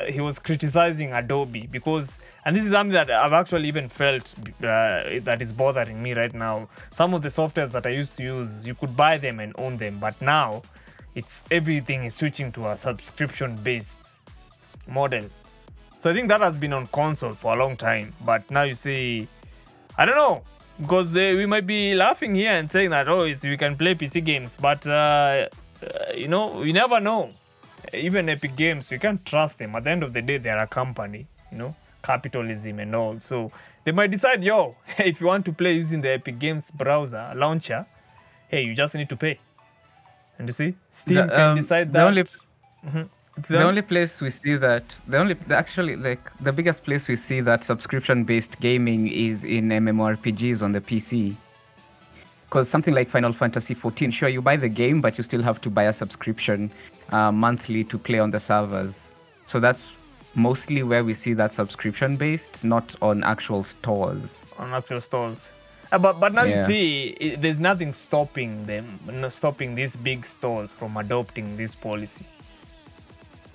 he was criticizing Adobe because, and this is something that I've actually even felt that is bothering me right now. Some of the softwares that I used to use, you could buy them and own them, but now everything is switching to a subscription-based model. So I think that has been on console for a long time, but now you see, I don't know, because we might be laughing here and saying that, we can play PC games, but you never know. Even Epic Games, you can't trust them. At the end of the day, they're a company, capitalism and all. So they might decide, if you want to play using the Epic Games browser launcher, hey, you just need to pay. And you see, Steam can decide that. The only place we see that, the biggest place we see that subscription-based gaming is in MMORPGs on the PC. Because something like Final Fantasy XIV, sure, you buy the game, but you still have to buy a subscription monthly to play on the servers. So that's mostly where we see that subscription-based, not on actual stores. On actual stores. But now you see, there's nothing stopping these big stores from adopting this policy.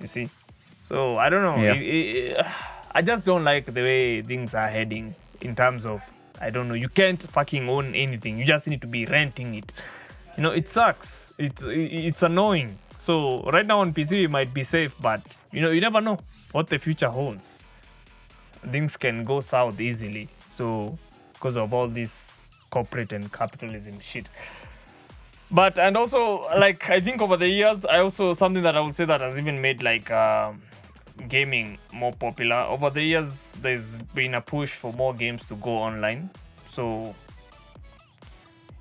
You see? So, I don't know. Yeah. I just don't like the way things are heading in terms of, I don't know, you can't fucking own anything. You just need to be renting it. It sucks. It's annoying. So, right now on PC, you might be safe, but, you never know what the future holds. Things can go south easily. So, because of all this corporate and capitalism shit. But, and also, like, I think over the years, something that I would say that has even made, like, gaming more popular. Over the years, there's been a push for more games to go online. So,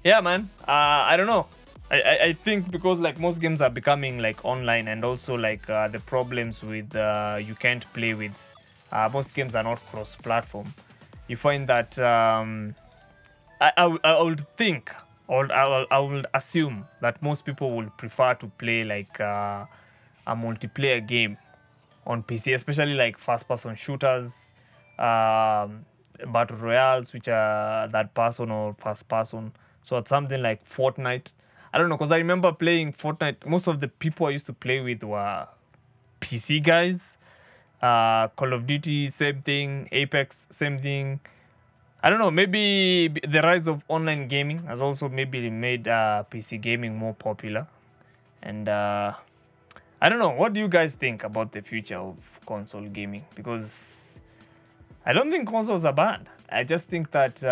yeah, man, I don't know. I think because, like, most games are becoming, like, online, and also, like, the problems with you can't play with, most games are not cross-platform. You find that, I would think, or I would assume that most people will prefer to play like a multiplayer game on PC, especially like first-person shooters, battle royales, which are third person or first person. So it's something like Fortnite. I don't know, because I remember playing Fortnite. Most of the people I used to play with were PC guys. Call of Duty, same thing. Apex, same thing. I don't know, maybe the rise of online gaming has also maybe made PC gaming more popular. And I don't know, what do you guys think about the future of console gaming? Because I don't think consoles are bad. I just think that,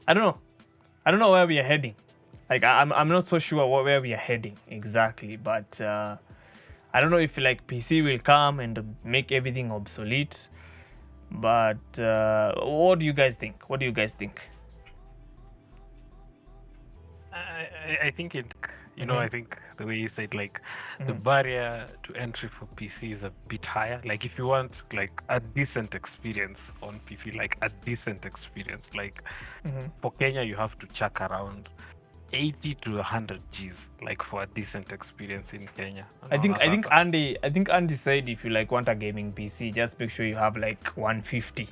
I don't know where we are heading. Like I'm not so sure where we are heading exactly, but I don't know if like PC will come and make everything obsolete. But what do you guys think? What do you guys think? I think it. You know, I think the way you said, like, the barrier to entry for PC is a bit higher. Like, if you want like a decent experience on PC, like a decent experience, like for Kenya, you have to chuck around 80 to 100 Gs, like for a decent experience in Kenya. I think Andy said if you like want a gaming PC, just make sure you have like 150.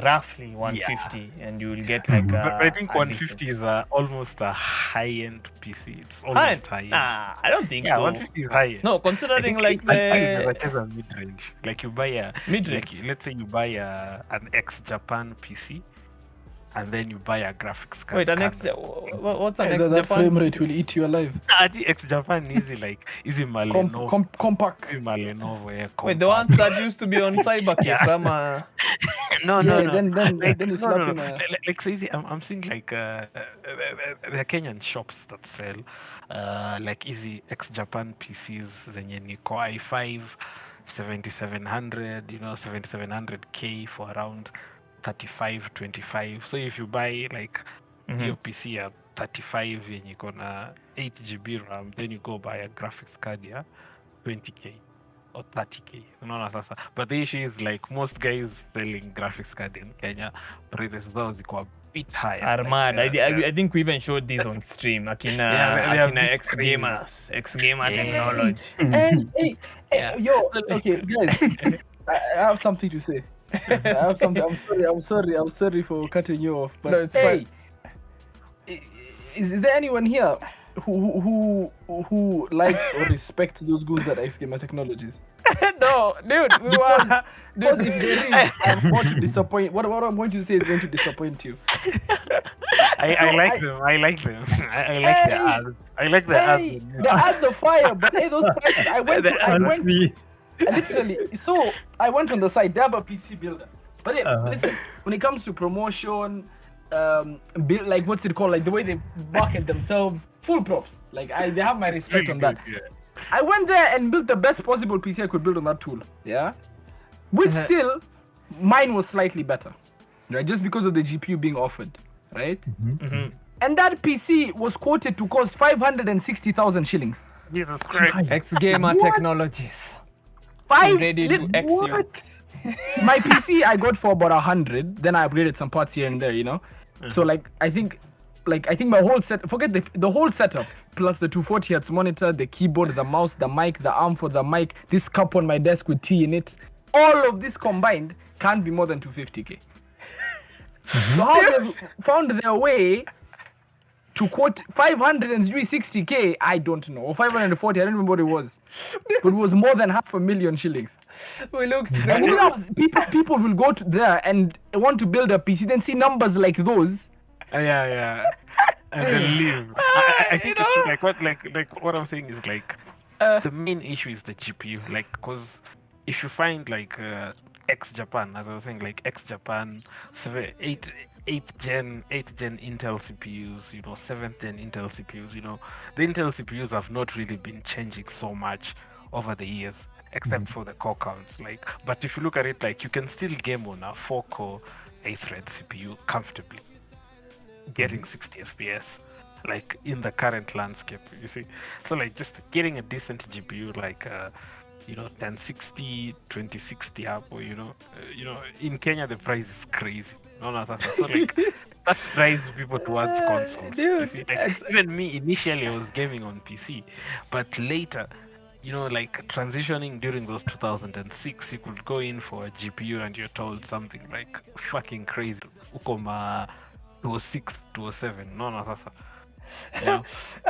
Roughly 150, and you will get like but I think 150 is almost a high-end PC. It's almost high-end. I don't think so. 150 is high-end. No, considering like just a mid-range. Like you buy a mid-range. Like, let's say you buy an ex-Japan PC, and then you buy a graphics card. Wait, what's an That ex-Japan? frame rate will eat you alive. The ex-Japan easy Lenovo. Compact. Lenovo, yeah, Wait, the ones that used to be on CyberCafe, No. Then you slap in a... Like so easy. I'm seeing like there are Kenyan shops that sell like easy ex-Japan PCs zenye ni Core i5 7700, 7700K for around 35-25. So if you buy like your PC at 35 yenye iko na 8 GB RAM, then you go buy a graphics card 20K. Or 30K. Sasa. But the issue is like most guys selling graphics card in Kenya, prices those are a bit higher. Armad. I think we even showed this on stream. Akina X-Gamer technology. Hey, yo, okay, guys. I have something to say. I'm sorry for cutting you off. But no, it's fine. Is there anyone here who likes or respects those goons at X-Gamer Technologies? No, dude, Because if there is, I'm going to disappoint. What I'm going to say is going to disappoint you. I like them. I like their ads. I like their ads. The ads are fire, but hey, those prices. I went literally. So I went on the site. They have a PC builder. But listen, when it comes to promotion, build, like what's it called? Like the way they market themselves, full props. Like they have my respect on that. Yeah. I went there and built the best possible PC I could build on that tool. Yeah, which still, mine was slightly better, right? Just because of the GPU being offered, right? And that PC was quoted to cost 560,000 shillings. Jesus Christ! X-Gamer Technologies. Ready to X you. My PC I got for about 100. Then I upgraded some parts here and there, So like I think my whole set. Forget the whole setup plus the 240 Hz monitor, the keyboard, the mouse, the mic, the arm for the mic, this cup on my desk with tea in it. All of this combined can't be more than 250K. So how they've found their way to quote 560K, I don't know, or 540, I don't remember what it was, but it was more than 500,000 shillings. We looked. And people will go to there and want to build a PC, then see numbers like those. Yeah. And then leave. I think it's what I'm saying is like the main issue is the GPU, like because if you find like ex-Japan, as I was saying, like ex-Japan 8th gen Intel CPUs, 7th gen Intel CPUs, the Intel CPUs have not really been changing so much over the years, except for the core counts. Like, but if you look at it, like you can still game on a 4-core 8-thread CPU comfortably, getting 60 FPS, like in the current landscape, you see. So like just getting a decent GPU, like 1060, 2060 up, or in Kenya the price is crazy. So like that drives people towards consoles. Dude, you see, like, even me initially I was gaming on PC, but later, like transitioning during those 2006, you could go in for a GPU and you're told something like fucking crazy. Ukoma 206, 207. If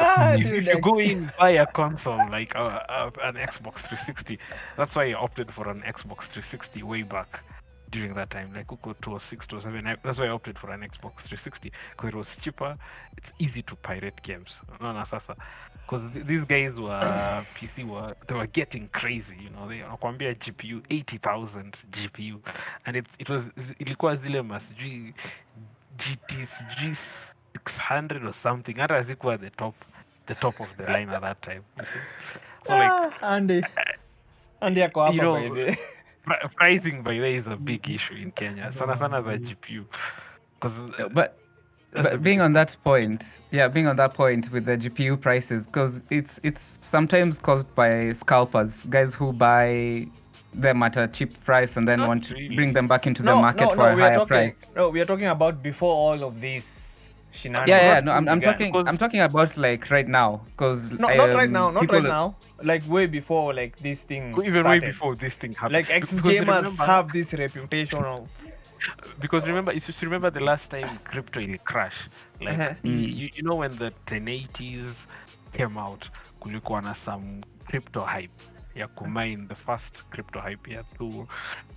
you go in buy a console like an Xbox 360, that's why I opted for an Xbox 360 way back during that time, like Uko 206, 207. That's why I opted for an Xbox 360 because it was cheaper. It's easy to pirate games. Because these guys were they were getting crazy. They wanakuambia GPU 80,000 GPU, and it was ilikuwa zile mas GTs 600 or something. Hata hazikuwa the top of the line at that time. You see? So like Andy ako hapa you know, by the way. pricing by the way is a big issue in Kenya. Sana za GPU. Because But being on that point with the GPU prices, because it's sometimes caused by scalpers, guys who buy them at a cheap price and then Not want to really. bring them back into the market for a higher price. No, we are talking about before all of this shenanigans. Yeah. No, I'm began. talking about like right now, because Not right now. Like way before, like this thing. even started. way before this thing happened. Like ex Because gamers remember- have this reputation of. Because remember, you should remember the last time crypto will crash. Like you know when the 1080s came out, kulikuwa na some crypto hype. Ya kumine the first crypto hype ya to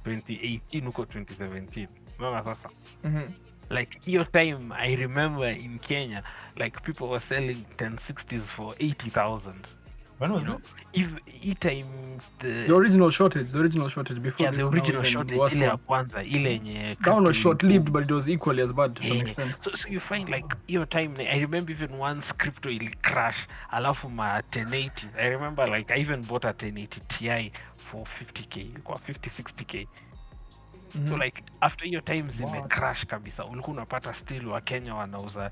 2018 huko 2017. Unaona sasa? Like your time, I remember in Kenya, like people were selling 1060s for 80,000. When was You know, this? if time The original shortage before yeah, this. the now original even shortage worse ile ya one. kwanza ile yenye That one was crypto short-lived, but it was equally as bad to some Yeah. extent. So you find like your time, I remember even once crypto ili crash, alafu ma 1080. I remember like I even bought a 1080 Ti for 50k, kwa 50-60k. So like after your time zime crash kabisa, ulikuwa unapata still wa Kenya wanauza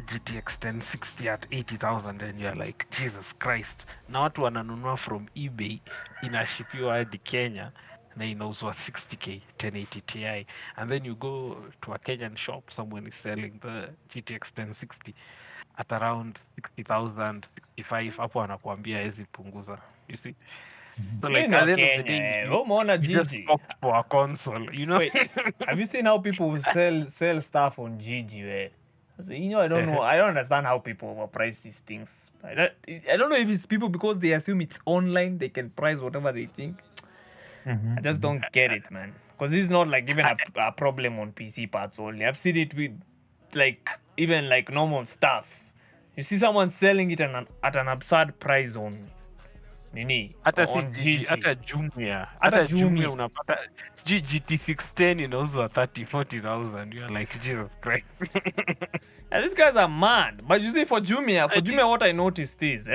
GTX 1060 at 80,000 and you're like Jesus Christ. Na watu wananunua from eBay inashipiwa hadi Kenya na inauzwa 60k 1080 Ti, and then you go to a Kenyan shop, someone is selling the GTX 1060 at around 60,000 65, hapo anakuambia hawezi punguza, you see. So like Mimi at na the end of the Kenya, day, umeona you just Gigi? opt for a console, you know. Wait, have you seen how people sell stuff on Gigi? Where, you know, I don't know. I don't understand how people overprice these things. I don't know if it's people because they assume it's online, they can price whatever they think. I just don't get it, man. Because this is not like even a problem on PC parts only. I've seen it with like even like normal stuff. You see someone selling it at an absurd price on Nini Hata si on Gigi, Gigi. hata Jumia. Hata Hata Jumia Jumia. unapata GT 610 inauzwa 30,000-40,000. You're like Jesus Christ. And these guys are mad. But you see, for Jumia, what I noticed is,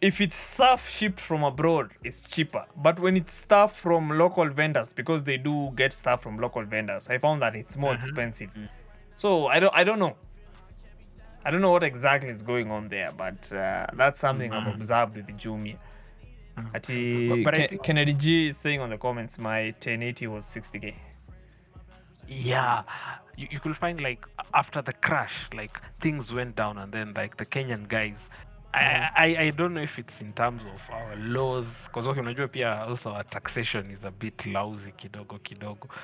if it's stuff shipped from abroad, it's cheaper. But when it's stuff from local vendors, because they do get stuff from local vendors, I found that it's more expensive. So I don't know. I don't know what exactly is going on there, but that's something I've observed with the Jumia. But I think- Kennedy G is saying on the comments, my 1080 was 60k. Yeah, you could find like after the crash, like things went down, and then like the Kenyan guys, I don't know if it's in terms of our laws, because unajua pia also our taxation is a bit lousy kidogo.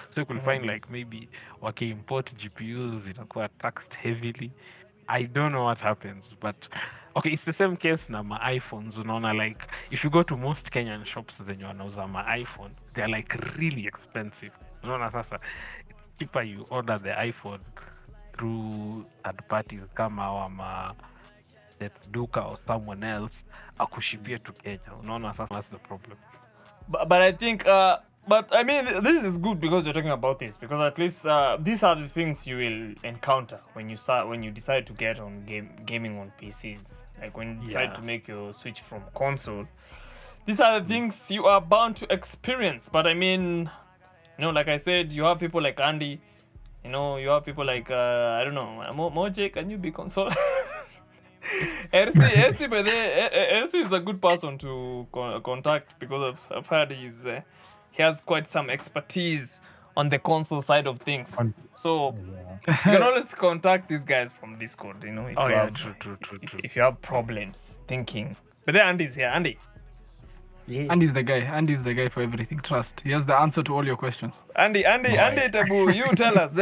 So you could find like maybe import GPUs zinakuwa taxed heavily. I don't know what happens, but okay, it's the same case na ma iPhones. Unaona, like if you go to most Kenyan shops zenye wanauza ma iPhone, they're like really expensive. Unaona sasa, it's cheaper you order the iPhone through third parties kama ama Duka or someone else akushipia to Kenya. Unaona sasa, that's the problem. But I think, but I mean, this is good because you're talking about this, because at least these are the things you will encounter when you decide to get on gaming on PCs. Like when you decide to make your switch from console, these are the things you are bound to experience. But I mean, you know, like I said, you have people like Andy, you know, you have people like I don't know, Moje, can you be console? RC, but RC is a good person to contact because I've heard he has quite some expertise on the console side of things. So you can always contact these guys from Discord, you know, if True. if you have problems thinking. But then Andy's here. Andy. Andy's the guy. Andy's the guy for everything. Trust. He has the answer to all your questions. Andy, Tabu, you tell us,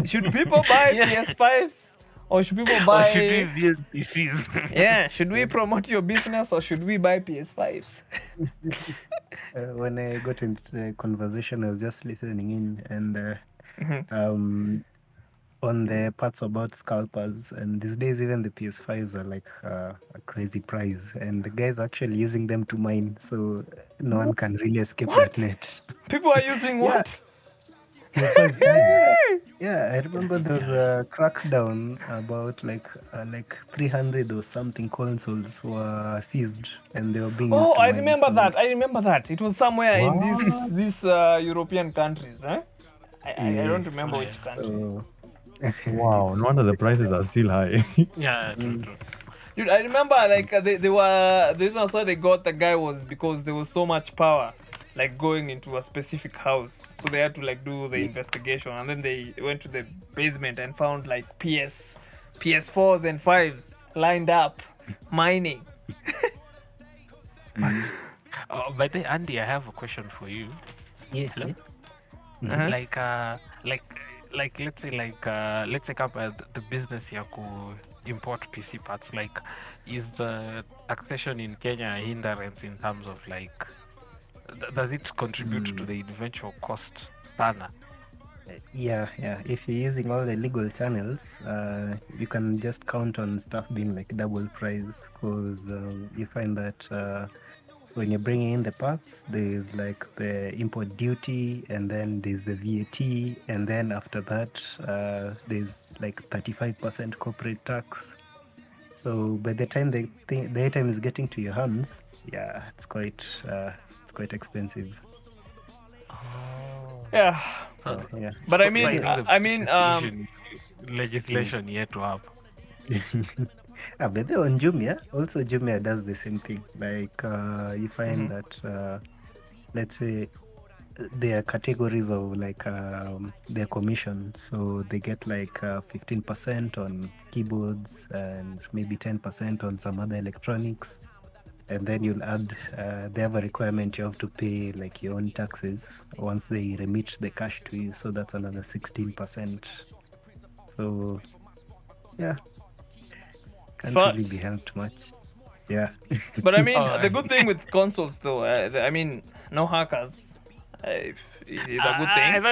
should people buy PS5s? Or should people buy... Or should we build PCs? Yeah, should we promote your business or should we buy PS5s? When I got into the conversation, I was just listening in, and on the parts about scalpers, and these days even the PS5s are like a crazy price, and the guys are actually using them to mine, so no one can really escape that net. People are using what? PS5 charger. Yeah, I remember there was a crackdown about like 300 or something consoles were seized and they were being used Oh, to I mine. remember So, that. I remember that. It was somewhere in What? this European countries, huh? I yeah, don't remember which country. so Wow, no wonder the prices are still high. Yeah, true. Dude, I remember like they were the reason why they got the guy was because there was so much power like going into a specific house, so they had to like do the investigation, and then they went to the basement and found like PS4s and 5s lined up mining. By the way, Andy, I have a question for you. yeah. Hello? Uh-huh. Like let's say let's take up the business ya ku import PC parts. Like, is the taxation in Kenya a hindrance in terms of like does it contribute to the eventual cost sana? Yeah. If you're using all the legal channels, you can just count on stuff being like double price because you find that when you're bringing in the parts, there's like the import duty, and then there's the VAT, and then after that, there's like 35% corporate tax. So by the time the item is getting to your hands, yeah, it's quite expensive. Yeah, Yeah. but I So mean, the I mean, legislation yet to have. But then on Jumia, also Jumia does the same thing. Like you find that, let's say, there are categories of like their commission. So they get like 15% on keyboards and maybe 10% on some other electronics. And then you'll add, they have a requirement you have to pay like your own taxes once they remit the cash to you. So that's another 16%. So, yeah. Can't really facts. be helped much. Yeah. But I mean, the good thing with consoles though, I mean, no hackers. It is a good thing.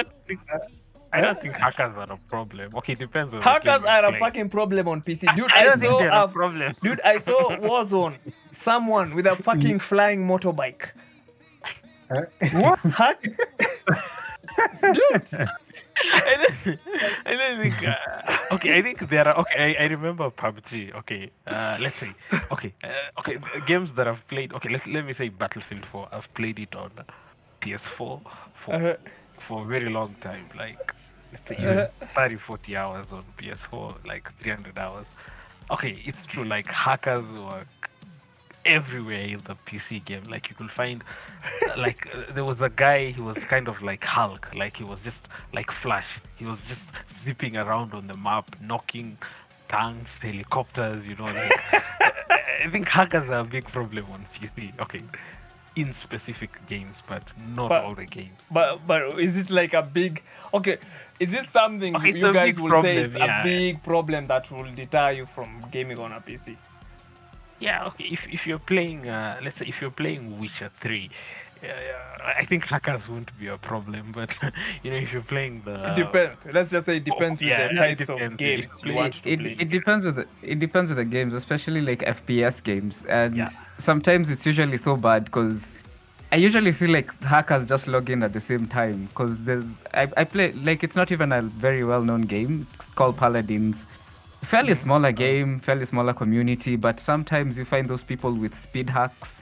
I don't think hackers are a problem. Okay, depends on the Hackers game are you're a playing. fucking problem on PC. Dude, I I don't think saw they're a problem. Dude, I saw Warzone. Someone with a fucking flying motorbike. What? Hack? Dude. I don't think. Okay, I think there are. Okay, I remember PUBG. Okay, let's say. Okay, games that I've played. Okay, let me say Battlefield 4. I've played it on PS4 for a very long time. Like, let's say even 30, 40 hours on PS4, like 300 hours. Okay, it's true. Like hackers work everywhere in the PC game. Like you could find, like there was a guy. He was kind of like Hulk. Like he was just like Flash. He was just zipping around on the map, knocking tanks, helicopters. You know, like I think hackers are a big problem on PC. Okay, in specific games, but not all the games. But is it like a big? Okay, is it something Okay, it's you a guys big will say problem, it's yeah. a big problem that will deter you from gaming on a PC? Yeah, okay. If you're playing, let's say if you're playing Witcher 3, I think hackers won't be a problem. But you know, if you're playing the, It depends. Let's just say it depends with yeah, the it types of depends. games you want to play. It depends with the games, especially like FPS games, and Yeah. sometimes it's usually so bad because I usually feel like hackers just log in at the same time because I play like it's not even a very well known game. It's called Paladins. Fairly smaller game, fairly smaller community, but sometimes you find those people with speed hacks.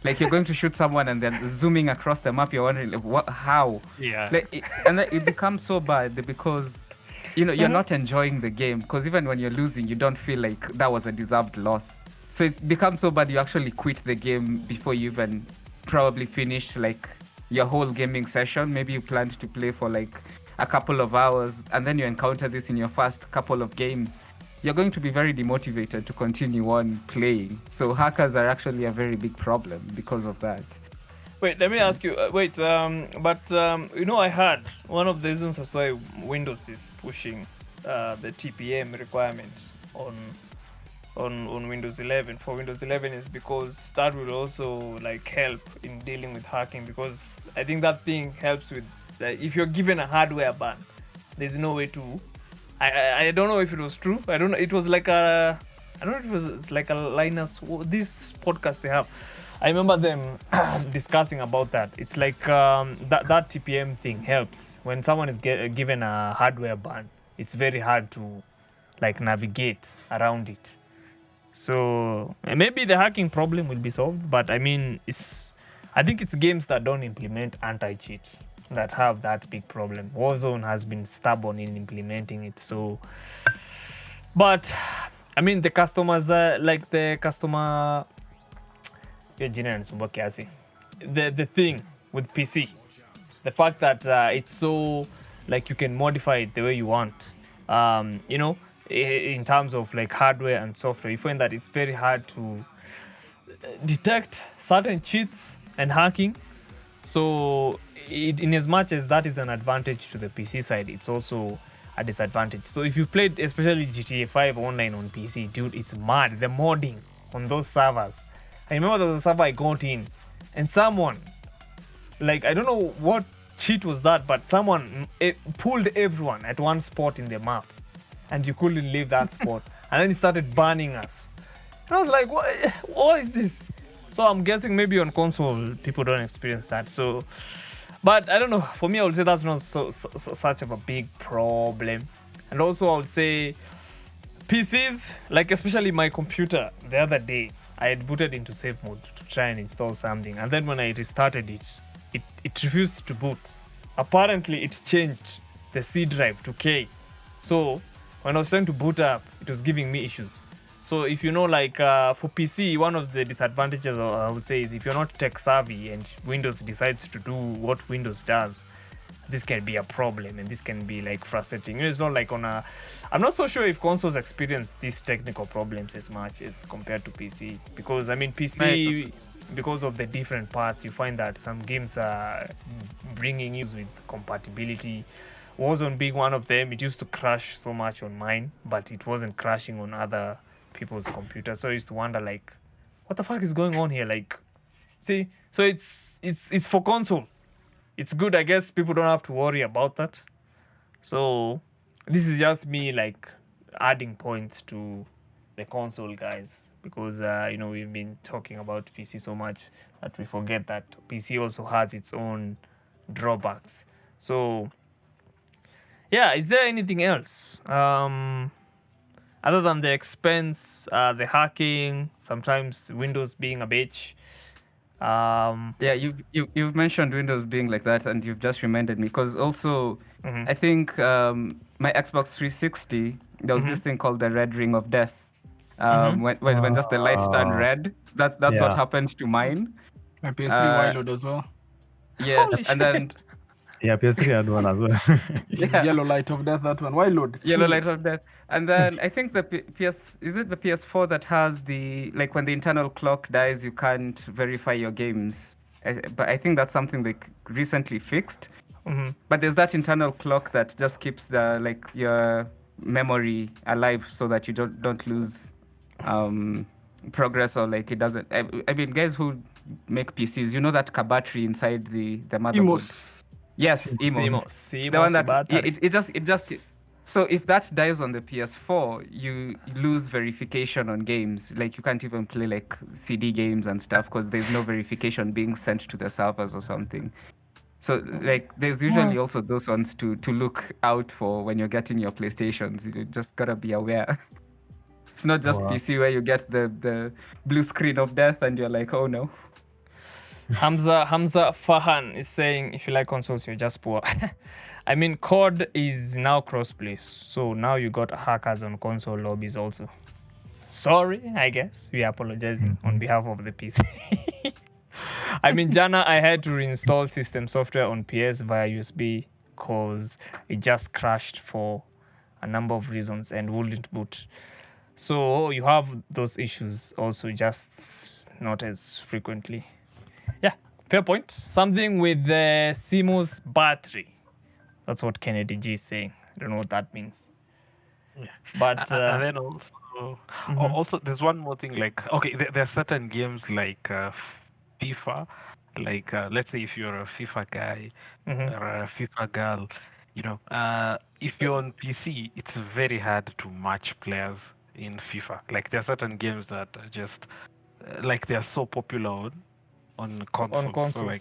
Like you're going to shoot someone and they're zooming across the map. You're wondering like, what, how? Yeah. Like, and then it becomes so bad because you know you're not enjoying the game because even when you're losing, you don't feel like that was a deserved loss. So it becomes so bad you actually quit the game before you even probably finished like your whole gaming session. Maybe you planned to play for like a couple of hours and then you encounter this in your first couple of games. You're going to be very demotivated to continue on playing. So hackers are actually a very big problem because of that. Wait, let me ask you. You know, I heard one of the reasons as why Windows is pushing the TPM requirement on Windows 11 for Windows 11 is because that will also like help in dealing with hacking, because I think that thing helps with if you're given a hardware ban, there's no way to. I don't know if it was true. I don't know. It was like a I don't know if it was it's like a Linus. This podcast they have. I remember them discussing about that. It's like that TPM thing helps when someone is given a hardware ban. It's very hard to like navigate around it. So maybe the hacking problem will be solved, but I mean, I think it's games that don't implement anti-cheat that have that big problem. Warzone has been stubborn in implementing it. So, but I mean, the customers the thing with PC, the fact that it's so like you can modify it the way you want, in terms of like hardware and software, you find that it's very hard to detect certain cheats and hacking. So in as much as that is an advantage to the PC side, it's also a disadvantage. So if you played especially GTA 5 online on PC, dude, it's mad. The modding on those servers. I remember there was a server I got in and someone, like, I don't know what cheat was that, but someone pulled everyone at one spot in the map and you couldn't leave that spot. And then he started banning us. And I was like, what is this? So I'm guessing maybe on console, people don't experience that. So, but I don't know. For me, I would say that's not such of a big problem. And also I would say PCs, like especially my computer, the other day, I had booted into safe mode to try and install something. And then when I restarted it refused to boot. Apparently, it changed the C drive to K. So when I was trying to boot up, it was giving me issues. So if you know, like for PC, one of the disadvantages I would say is if you're not tech savvy and Windows decides to do what Windows does, this can be a problem and this can be like frustrating. It's not like I'm not so sure if consoles experience these technical problems as much as compared to PC, because I mean PC, because of the different parts, you find that some games are bringing issues with compatibility. Warzone being one of them, it used to crash so much on mine, but it wasn't crashing on other people's computers. So I used to wonder, like, what the fuck is going on here? Like, see, so it's for console. It's good, I guess. People don't have to worry about that. So this is just me like adding points to the console guys, because we've been talking about PC so much that we forget that PC also has its own drawbacks. So yeah, is there anything else other than the expense, the hacking, sometimes Windows being a bitch? Yeah, you've mentioned Windows being like that, and you've just reminded me, because also I think my Xbox 360, there was this thing called the red ring of death. When just the lights turn red, that's what happened to mine. My PS3 Wiload as well. Yeah, and then Yeah, PS3 had one as well. Yellow light of death, that one. Wiload. Yellow light of death. And then I think the is it the PS4 that has the, like, when the internal clock dies, you can't verify your games. But I think that's something they recently fixed. But there's that internal clock that just keeps your memory alive so that you don't lose progress, or like it doesn't. I mean, guys who make PCs, you know that battery inside the motherboard. Emos. Yes, Emos. The one that it just. So if that dies on the PS4, you lose verification on games. Like you can't even play like CD games and stuff because there's no verification being sent to the servers or something. So like there's usually also those ones to look out for when you're getting your PlayStations. You just gotta be aware. It's not just PC where you get the blue screen of death and you're like, oh no. Hamza Fahan is saying, if you like consoles, you're just poor. I mean, COD is now crossplay, so now you got hackers on console lobbies also. Sorry, I guess. We are apologizing on behalf of the PC. I mean, Jana, I had to reinstall system software on PS via USB because it just crashed for a number of reasons and wouldn't boot. So you have those issues also, just not as frequently. Yeah, fair point. Something with the CMOS battery. That's what Kennedy G is saying. I don't know what that means. Yeah. But and then also there's one more thing. Like, okay, there are certain games like FIFA. Like, let's say if you're a FIFA guy or a FIFA girl, if you're on PC, it's very hard to match players. in FIFA. Like there are certain games that are just like they are so popular on console. console.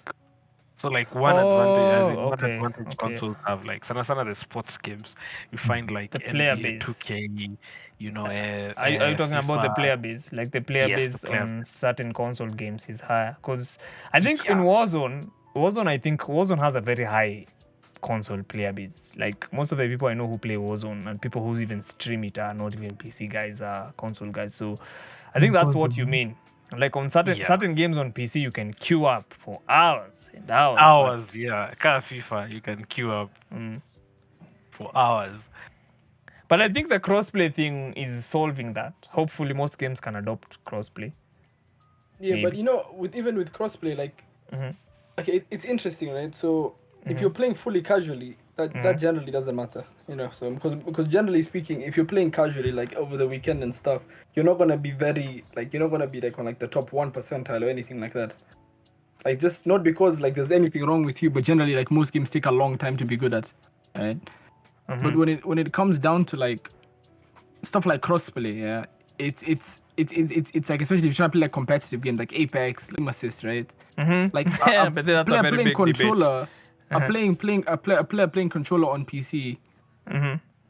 So one advantage, as in one okay, advantage okay. consoles have, like some of the sports games, you find like The player NBA base. 2K, you know, Are you talking about the FIFA. player base? Like the player Yes, the base player on certain console games is higher. Because I think in Yeah. Warzone has a very high console player base. Like most of the people I know who play Warzone and people who even stream it are not even PC guys, are console guys. So I think that's what you mean. Like on certain games on PC, you can queue up for hours and hours. Hours, yeah. Car FIFA, you can queue up for hours. But I think the crossplay thing is solving that. Hopefully, most games can adopt crossplay. Yeah, Maybe. but you know, even with crossplay, like, okay, it's interesting, right? So if you're playing fully casually, that generally doesn't matter, you know. So because generally speaking, if you're playing casually, like over the weekend and stuff, you're not gonna be you're not gonna be like on like the top 1% or anything like that. Like just not because like there's anything wrong with you, but generally like most games take a long time to be good at, right? But when it comes down to like stuff like crossplay, yeah, it's like, especially if you're trying to play like competitive games like Apex, Lim Assist, right? Like but that's a very big controller, debate. a player playing controller on PC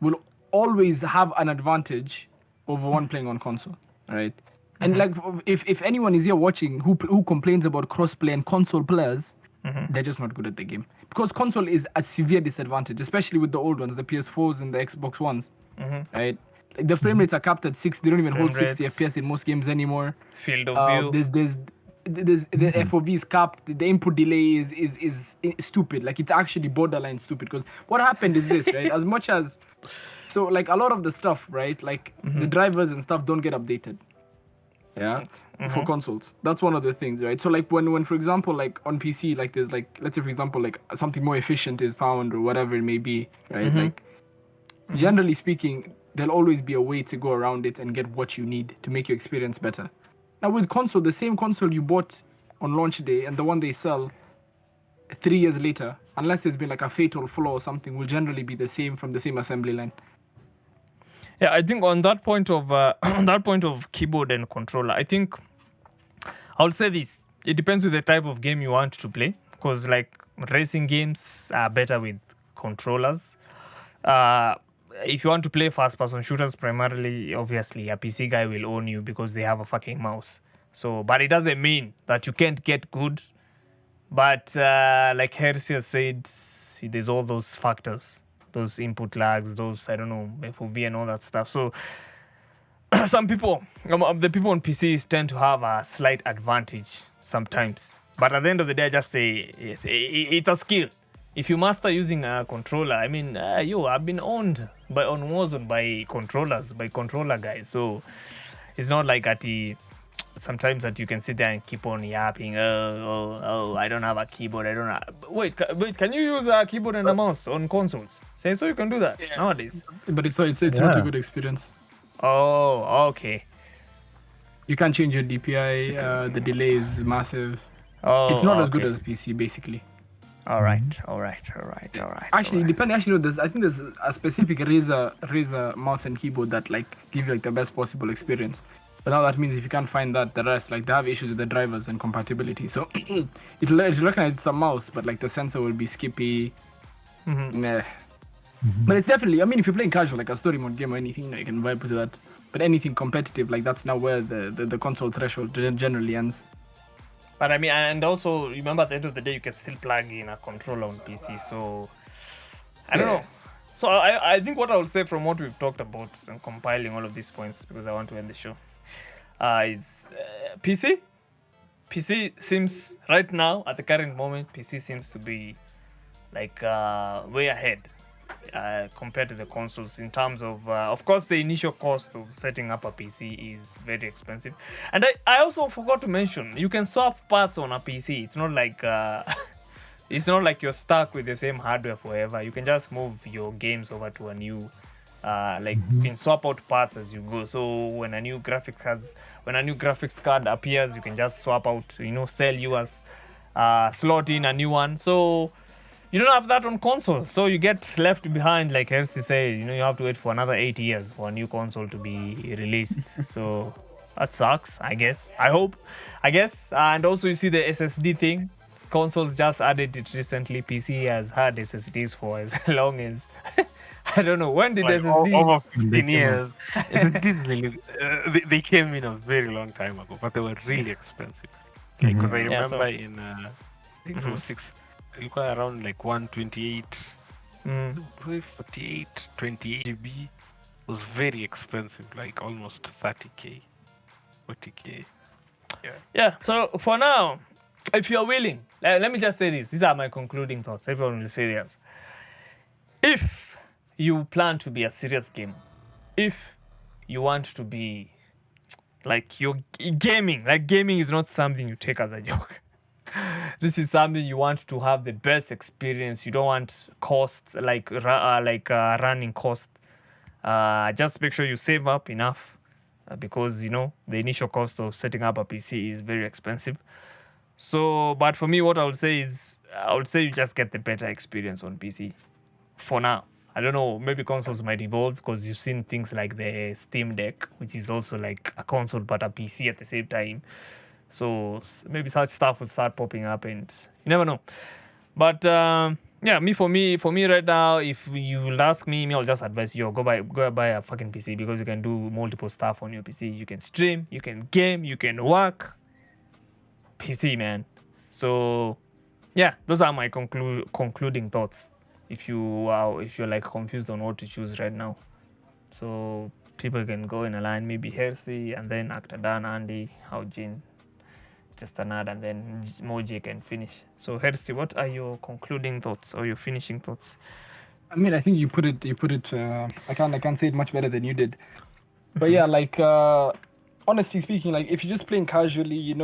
will always have an advantage over one playing on console, right? And like if anyone is here watching who complains about crossplay and console players, they're just not good at the game. Because console is a severe disadvantage, especially with the old ones, the PS4s and the Xbox Ones, right? Like the frame rates are capped at 6. They don't even hold 60 FPS in most games anymore. Field of view. There's the FOV is capped. The input delay is stupid. Like it's actually borderline stupid. Because what happened is this, right? As much as so like a lot of the stuff, right? Like the drivers and stuff don't get updated. Yeah, for consoles. That's one of the things, right? So like when for example, like on PC, like there's like, let's say for example, like something more efficient is found or whatever it may be, right? Like generally speaking, there'll always be a way to go around it and get what you need to make your experience better. Now with console, the same console you bought on launch day and the one they sell 3 years later, unless there's been like a fatal flaw or something, will generally be the same from the same assembly line. Yeah, I think on that point of keyboard and controller, I think I'll say this: it depends with the type of game you want to play. Because like racing games are better with controllers. If you want to play first-person shooters, primarily, obviously, a PC guy will own you because they have a fucking mouse. So, but it doesn't mean that you can't get good. But like Hersier said, there's all those factors. Those input lags, those, I don't know, FOV and all that stuff. So some people, the people on PCs tend to have a slight advantage sometimes. But at the end of the day, I just say it's a skill. If you master using a controller, I mean, I've been owned on Warzone by controller guys. So it's not like sometimes that you can sit there and keep on yapping. Oh, I don't have a keyboard. I don't have. Wait, can you use a keyboard and a mouse on consoles? Say so you can do that nowadays. But it's not a good experience. Oh, okay. You can't change your DPI. The delay is massive. Oh, it's not as good as PC, basically. All right. Actually, depending. Actually, no, I think there's a specific Razer mouse and keyboard that like give you like the best possible experience. But now that means if you can't find that, the rest, like they have issues with the drivers and compatibility. So it'll recognize it's a mouse, but like the sensor will be skippy. Nah. But it's definitely, I mean, if you're playing casual, like a story mode game or anything, you can vibe with that. But anything competitive, like that's now where the console threshold generally ends. But I mean, and also remember at the end of the day, you can still plug in a controller on PC. So I don't know. So I think what I would say from what we've talked about and compiling all of these points, because I want to end the show, is PC. PC seems right now at the current moment, PC seems to be like way ahead compared to the consoles in terms of course, the initial cost of setting up a PC is very expensive. And I also forgot to mention, you can swap parts on a PC. It's not like it's not like you're stuck with the same hardware forever. You can just move your games over to a new you can swap out parts as you go. So when a new graphics card appears, you can just swap out, sell yours, slot in a new one. So You don't have that on console, so you get left behind. Like Hersey said, you have to wait for another 8 years for a new console to be released. So that sucks, I guess. I guess. And also you see the SSD thing. Consoles just added it recently. PC has had SSDs for as long as I don't know. When did SSD? Over 15 years. They came in a very long time ago, but they were really expensive. Because I remember I think it was 6. You got around like 128, 48, 28 GB. It was very expensive, like almost 30k, 40k. Yeah. So for now, if you're willing, let me just say this. These are my concluding thoughts. Everyone will say this. If you plan to be a serious gamer, if you want to be like you're gaming, like gaming is not something you take as a joke. This is something you want to have the best experience. You don't want costs running cost. Just make sure you save up enough because the initial cost of setting up a PC is very expensive. So, but for me, what I would say is you just get the better experience on PC for now. I don't know, maybe consoles might evolve because you've seen things like the Steam Deck, which is also like a console but a PC at the same time. So maybe such stuff will start popping up, and you never know. But for me right now, if you will ask me, I'll just advise you go buy a fucking PC because you can do multiple stuff on your PC. You can stream, you can game, you can work. PC, man. So yeah, those are my concluding thoughts. If you're like confused on what to choose right now, so people can go in a line. Maybe Hersey, and then Actor Dan, Andy, Haujin, just another, and then Moji can finish. So Hersey, what are your concluding thoughts or your finishing thoughts? I mean, I think you put it. I can't say it much better than you did. But yeah, like honestly speaking, like if you're just playing casually,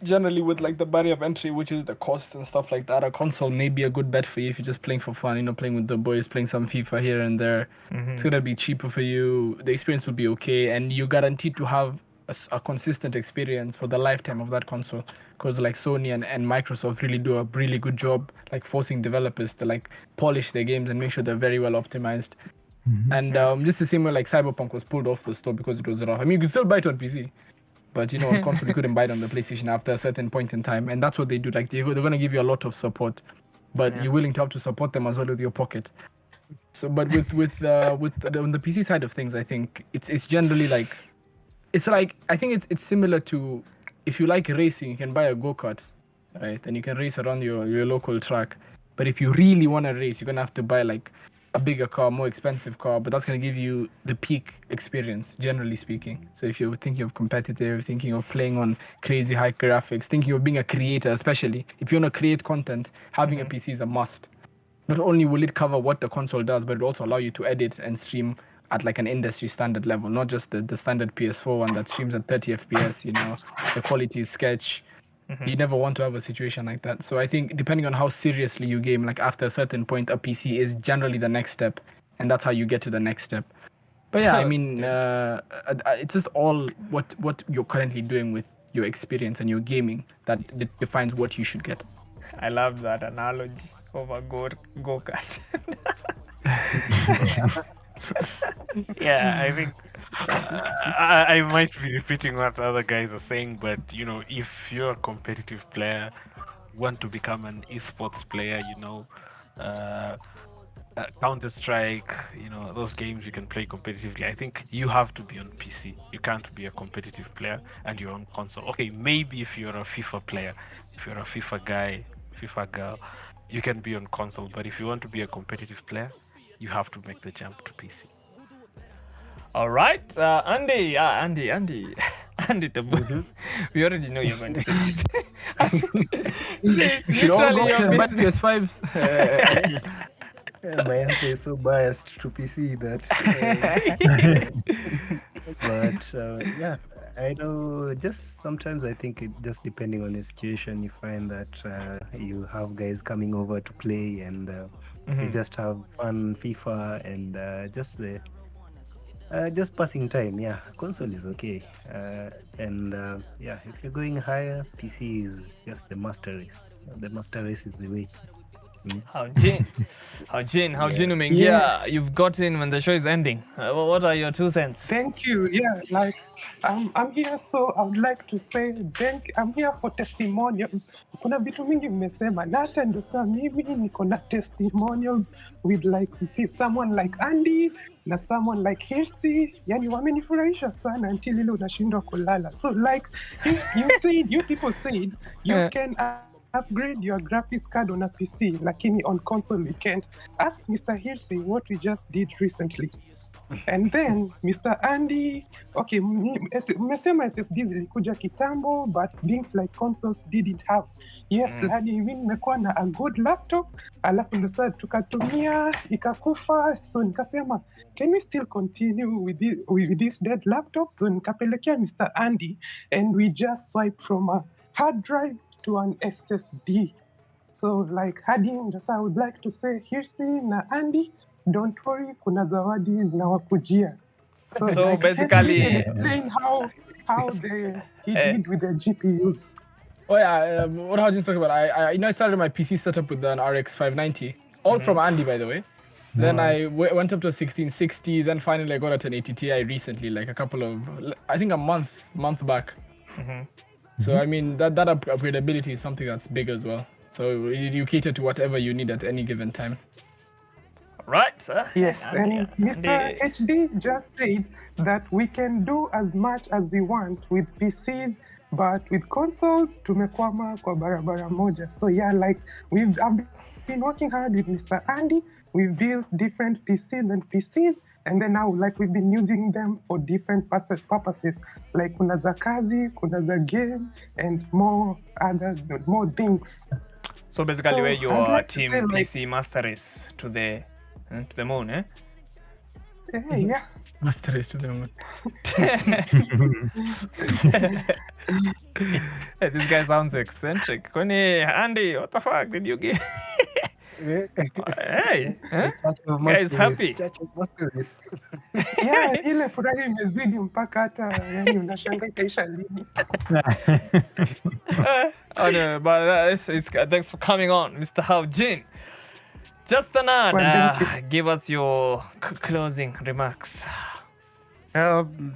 generally with like the barrier of entry, which is the cost and stuff like that, a console may be a good bet for you if you're just playing for fun. Playing with the boys, playing some FIFA here and there. It's gonna be cheaper for you. The experience will be okay, and you're guaranteed to have a consistent experience for the lifetime of that console, because like Sony and Microsoft really do a really good job like forcing developers to like polish their games and make sure they're very well optimized. And just the same way like Cyberpunk was pulled off the store because it was rough. I mean, you could still buy it on PC, but on console you couldn't buy it on the PlayStation after a certain point in time. And that's what they do. Like they're going to give you a lot of support, but you're willing to have to support them as well with your pocket. So, but on the PC side of things, I think it's generally like, I think it's similar to if you like racing, you can buy a go-kart, right? And you can race around your local track. But if you really want to race, you're going to have to buy like a bigger car, more expensive car, but that's going to give you the peak experience, generally speaking. So if you're thinking of competitive, thinking of playing on crazy high graphics, thinking of being a creator, especially if you want to create content, having a PC is a must. Not only will it cover what the console does, but it will also allow you to edit and stream at like an industry standard level, not just the standard PS4 one that streams at 30 FPS, the quality is sketch. You never want to have a situation like that. So I think depending on how seriously you game, like after a certain point, a PC is generally the next step, and that's how you get to the next step. But yeah, I mean, it's just all what you're currently doing with your experience and your gaming that defines what you should get. I love that analogy of a go-kart. Yeah, I think I might be repeating what other guys are saying, but if you're a competitive player, want to become an esports player, Counter-Strike, those games you can play competitively, I think you have to be on PC. You can't be a competitive player and you're on console. Okay, maybe if you're a FIFA player, if you're a FIFA guy, FIFA girl, you can be on console, but if you want to be a competitive player, you have to make the jump to PC. All right, Andy, Tabu. We already know you're going to say this. It's You all literally got your bad business. PS5s. My answer is so biased to PC that. But yeah, I know. Just sometimes I think it just depending on the situation, you find that you have guys coming over to play and you just have fun FIFA and just passing time. Yeah, console is okay. And yeah, if you're going higher, PC is just the master race. The master race is the way. How Jin umeingia, you've got in when the show is ending. What are your 2 cents? Thank you. Yeah, like I'm here, so I would like to say I'm here for testimonials. Kuna vitu mingi mmesema na hata ndio saa mimi niko na testimonials with like someone like Andy na someone like Hirsi. Yani wamenifurahisha sana until ile unashindwa kulala. So like you people said you can upgrade your graphics card on a PC, lakini on console you can't. Ask Mr. Hirsi what we just did recently. And then Mr. Andy, okay, mmesema SSD zilikuja kitambo, but things like consoles didn't have. Yes, hadi mimi nimekuwa na a good laptop, alafu ndo sasa tukatumia ikakufa, so nikasema can we still continue with this dead laptop? So nikapelekea Mr. Andy and we just swiped from a hard drive to an SSD. So like hadi ndo sasa I would like to say Hirsi na Andy, don't worry, kuna zawadi zinawakujia. So like, basically, can explain how he did with the GPUs. Oh yeah, what I was just talking about, I started my PC setup with an RX 590, all from Andy, by the way. Then I went up to a 1660, then finally I got a 1080 Ti recently, like I think a month back. So I mean, that upgradability is something that's big as well. So you cater to whatever you need at any given time. Right, sir. Yes, and Mr. HD just said that we can do as much as we want with PCs, but with consoles, tumekwama kwa barabara moja. So yeah, like I've been working hard with Mr. Andy. We've built different PCs, and then now like we've been using them for different purposes. Like kuna za kazi, kuna za game, and more things. So basically, where your like team say, PC master race to the moon, eh? Yeah. Master race to the moon. Hey, this guy sounds eccentric. Kwani Andy, what the fuck did you get? Hey, guys happy? Yeah, ile furaha imezidi mpaka hata yani unashangaa itaisha lini. Oh no, but thanks for coming on, Mr. Hao Jin. Just a nod. Give us your closing remarks.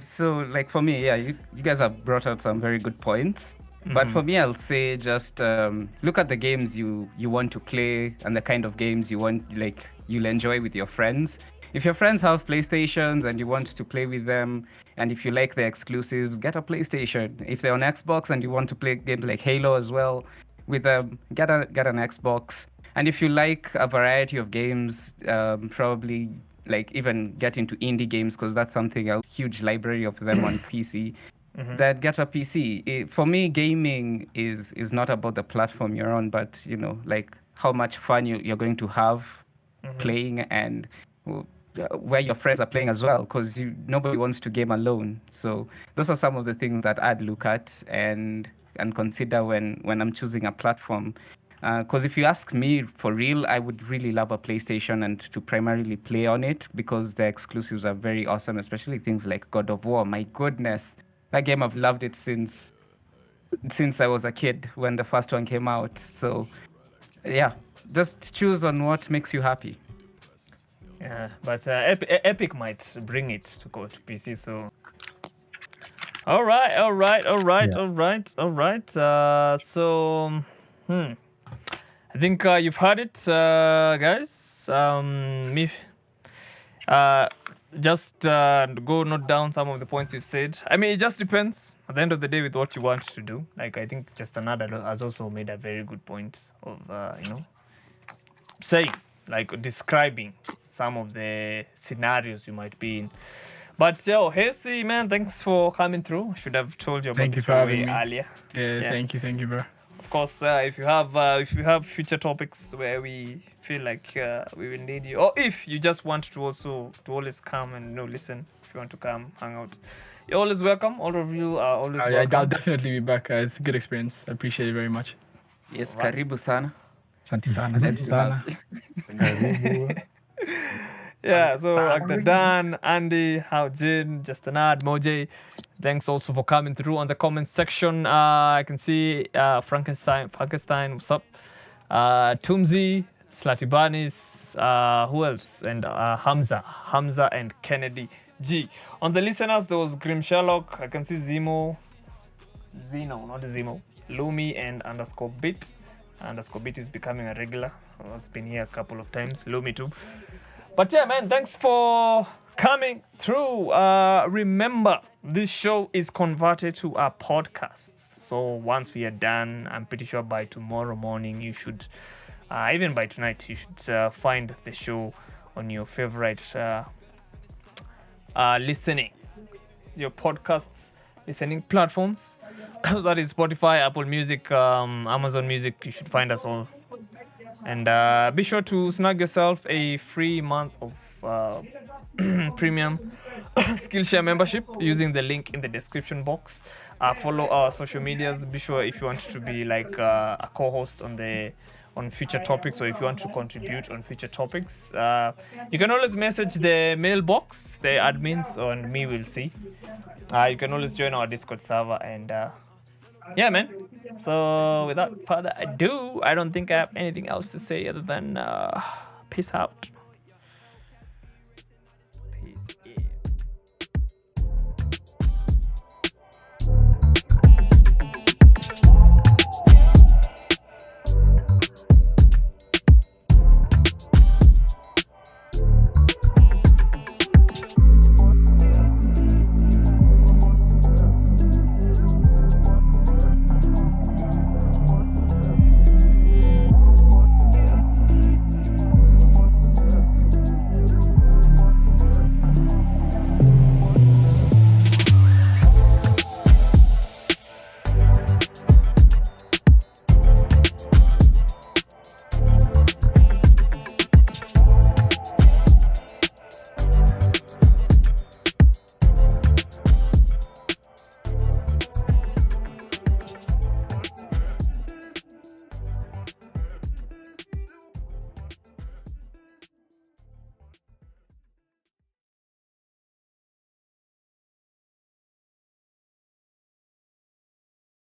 So, like for me, yeah, you guys have brought out some very good points. But for me, I'll say just look at the games you want to play and the kind of games you'll enjoy with your friends. If your friends have PlayStations and you want to play with them, and if you like the exclusives, get a PlayStation. If they're on Xbox and you want to play games like Halo as well with them, get an Xbox. And if you like a variety of games, probably like even get into indie games, because that's something, a huge library of them on PC. Then get a PC. For me, gaming is not about the platform you're on, but like how much fun you're going to have playing, and where your friends are playing as well, because nobody wants to game alone. So those are some of the things that I'd look at and consider when I'm choosing a platform. Because if you ask me for real, I would really love a PlayStation and to primarily play on it, because the exclusives are very awesome, especially things like God of War. My goodness, that game, I've loved it since I was a kid when the first one came out. So yeah, just choose on what makes you happy. Yeah, but Epic might bring it to go to PC. So all right. So I think you've heard it, guys. Just go note down some of the points we've said. I mean, it just depends at the end of the day with what you want to do. Like, I think just another has also made a very good point of, saying, like, describing some of the scenarios you might be in. But yo, Hirsi, man, thanks for coming through. Should have told you about Thank you it for having me earlier. Yeah, thank you, bro. Of course, if you have future topics where we feel like we will need you, or if you just want to always come and listen, if you want to come hang out, you're always welcome. All of you are always welcome. I'll definitely be back. It's a good experience. I appreciate it very much. Yes, karibu sana. Asante sana. Karibu. Yeah, so Dan, Andy, Haojin, just an ad, Moj. Thanks also for coming through on the comment section. I can see Frankenstein, what's up? Tumzi, Slatibanis, who else? And Hamza and Kennedy G. On the listeners, there was Grim Sherlock. I can see Zeno, not Zemo. Lumi and underscore bit. Underscore bit is becoming a regular. It's been here a couple of times. Lumi too. But yeah, man, thanks for coming through. Remember, this show is converted to a podcast. So once we are done, I'm pretty sure by tomorrow morning, you should, even by tonight, you should find the show on your favorite your podcasts listening platforms. That is Spotify, Apple Music, Amazon Music. You should find us all. And be sure to snag yourself a free month of premium Skillshare membership using the link in the description box. Follow our social medias. Be sure if you want to be like a co-host on future topics, or if you want to contribute on future topics, you can always message the mailbox. The admins and me will see. You can always join our Discord server, and yeah, man. So without further ado, I don't think I have anything else to say other than peace out.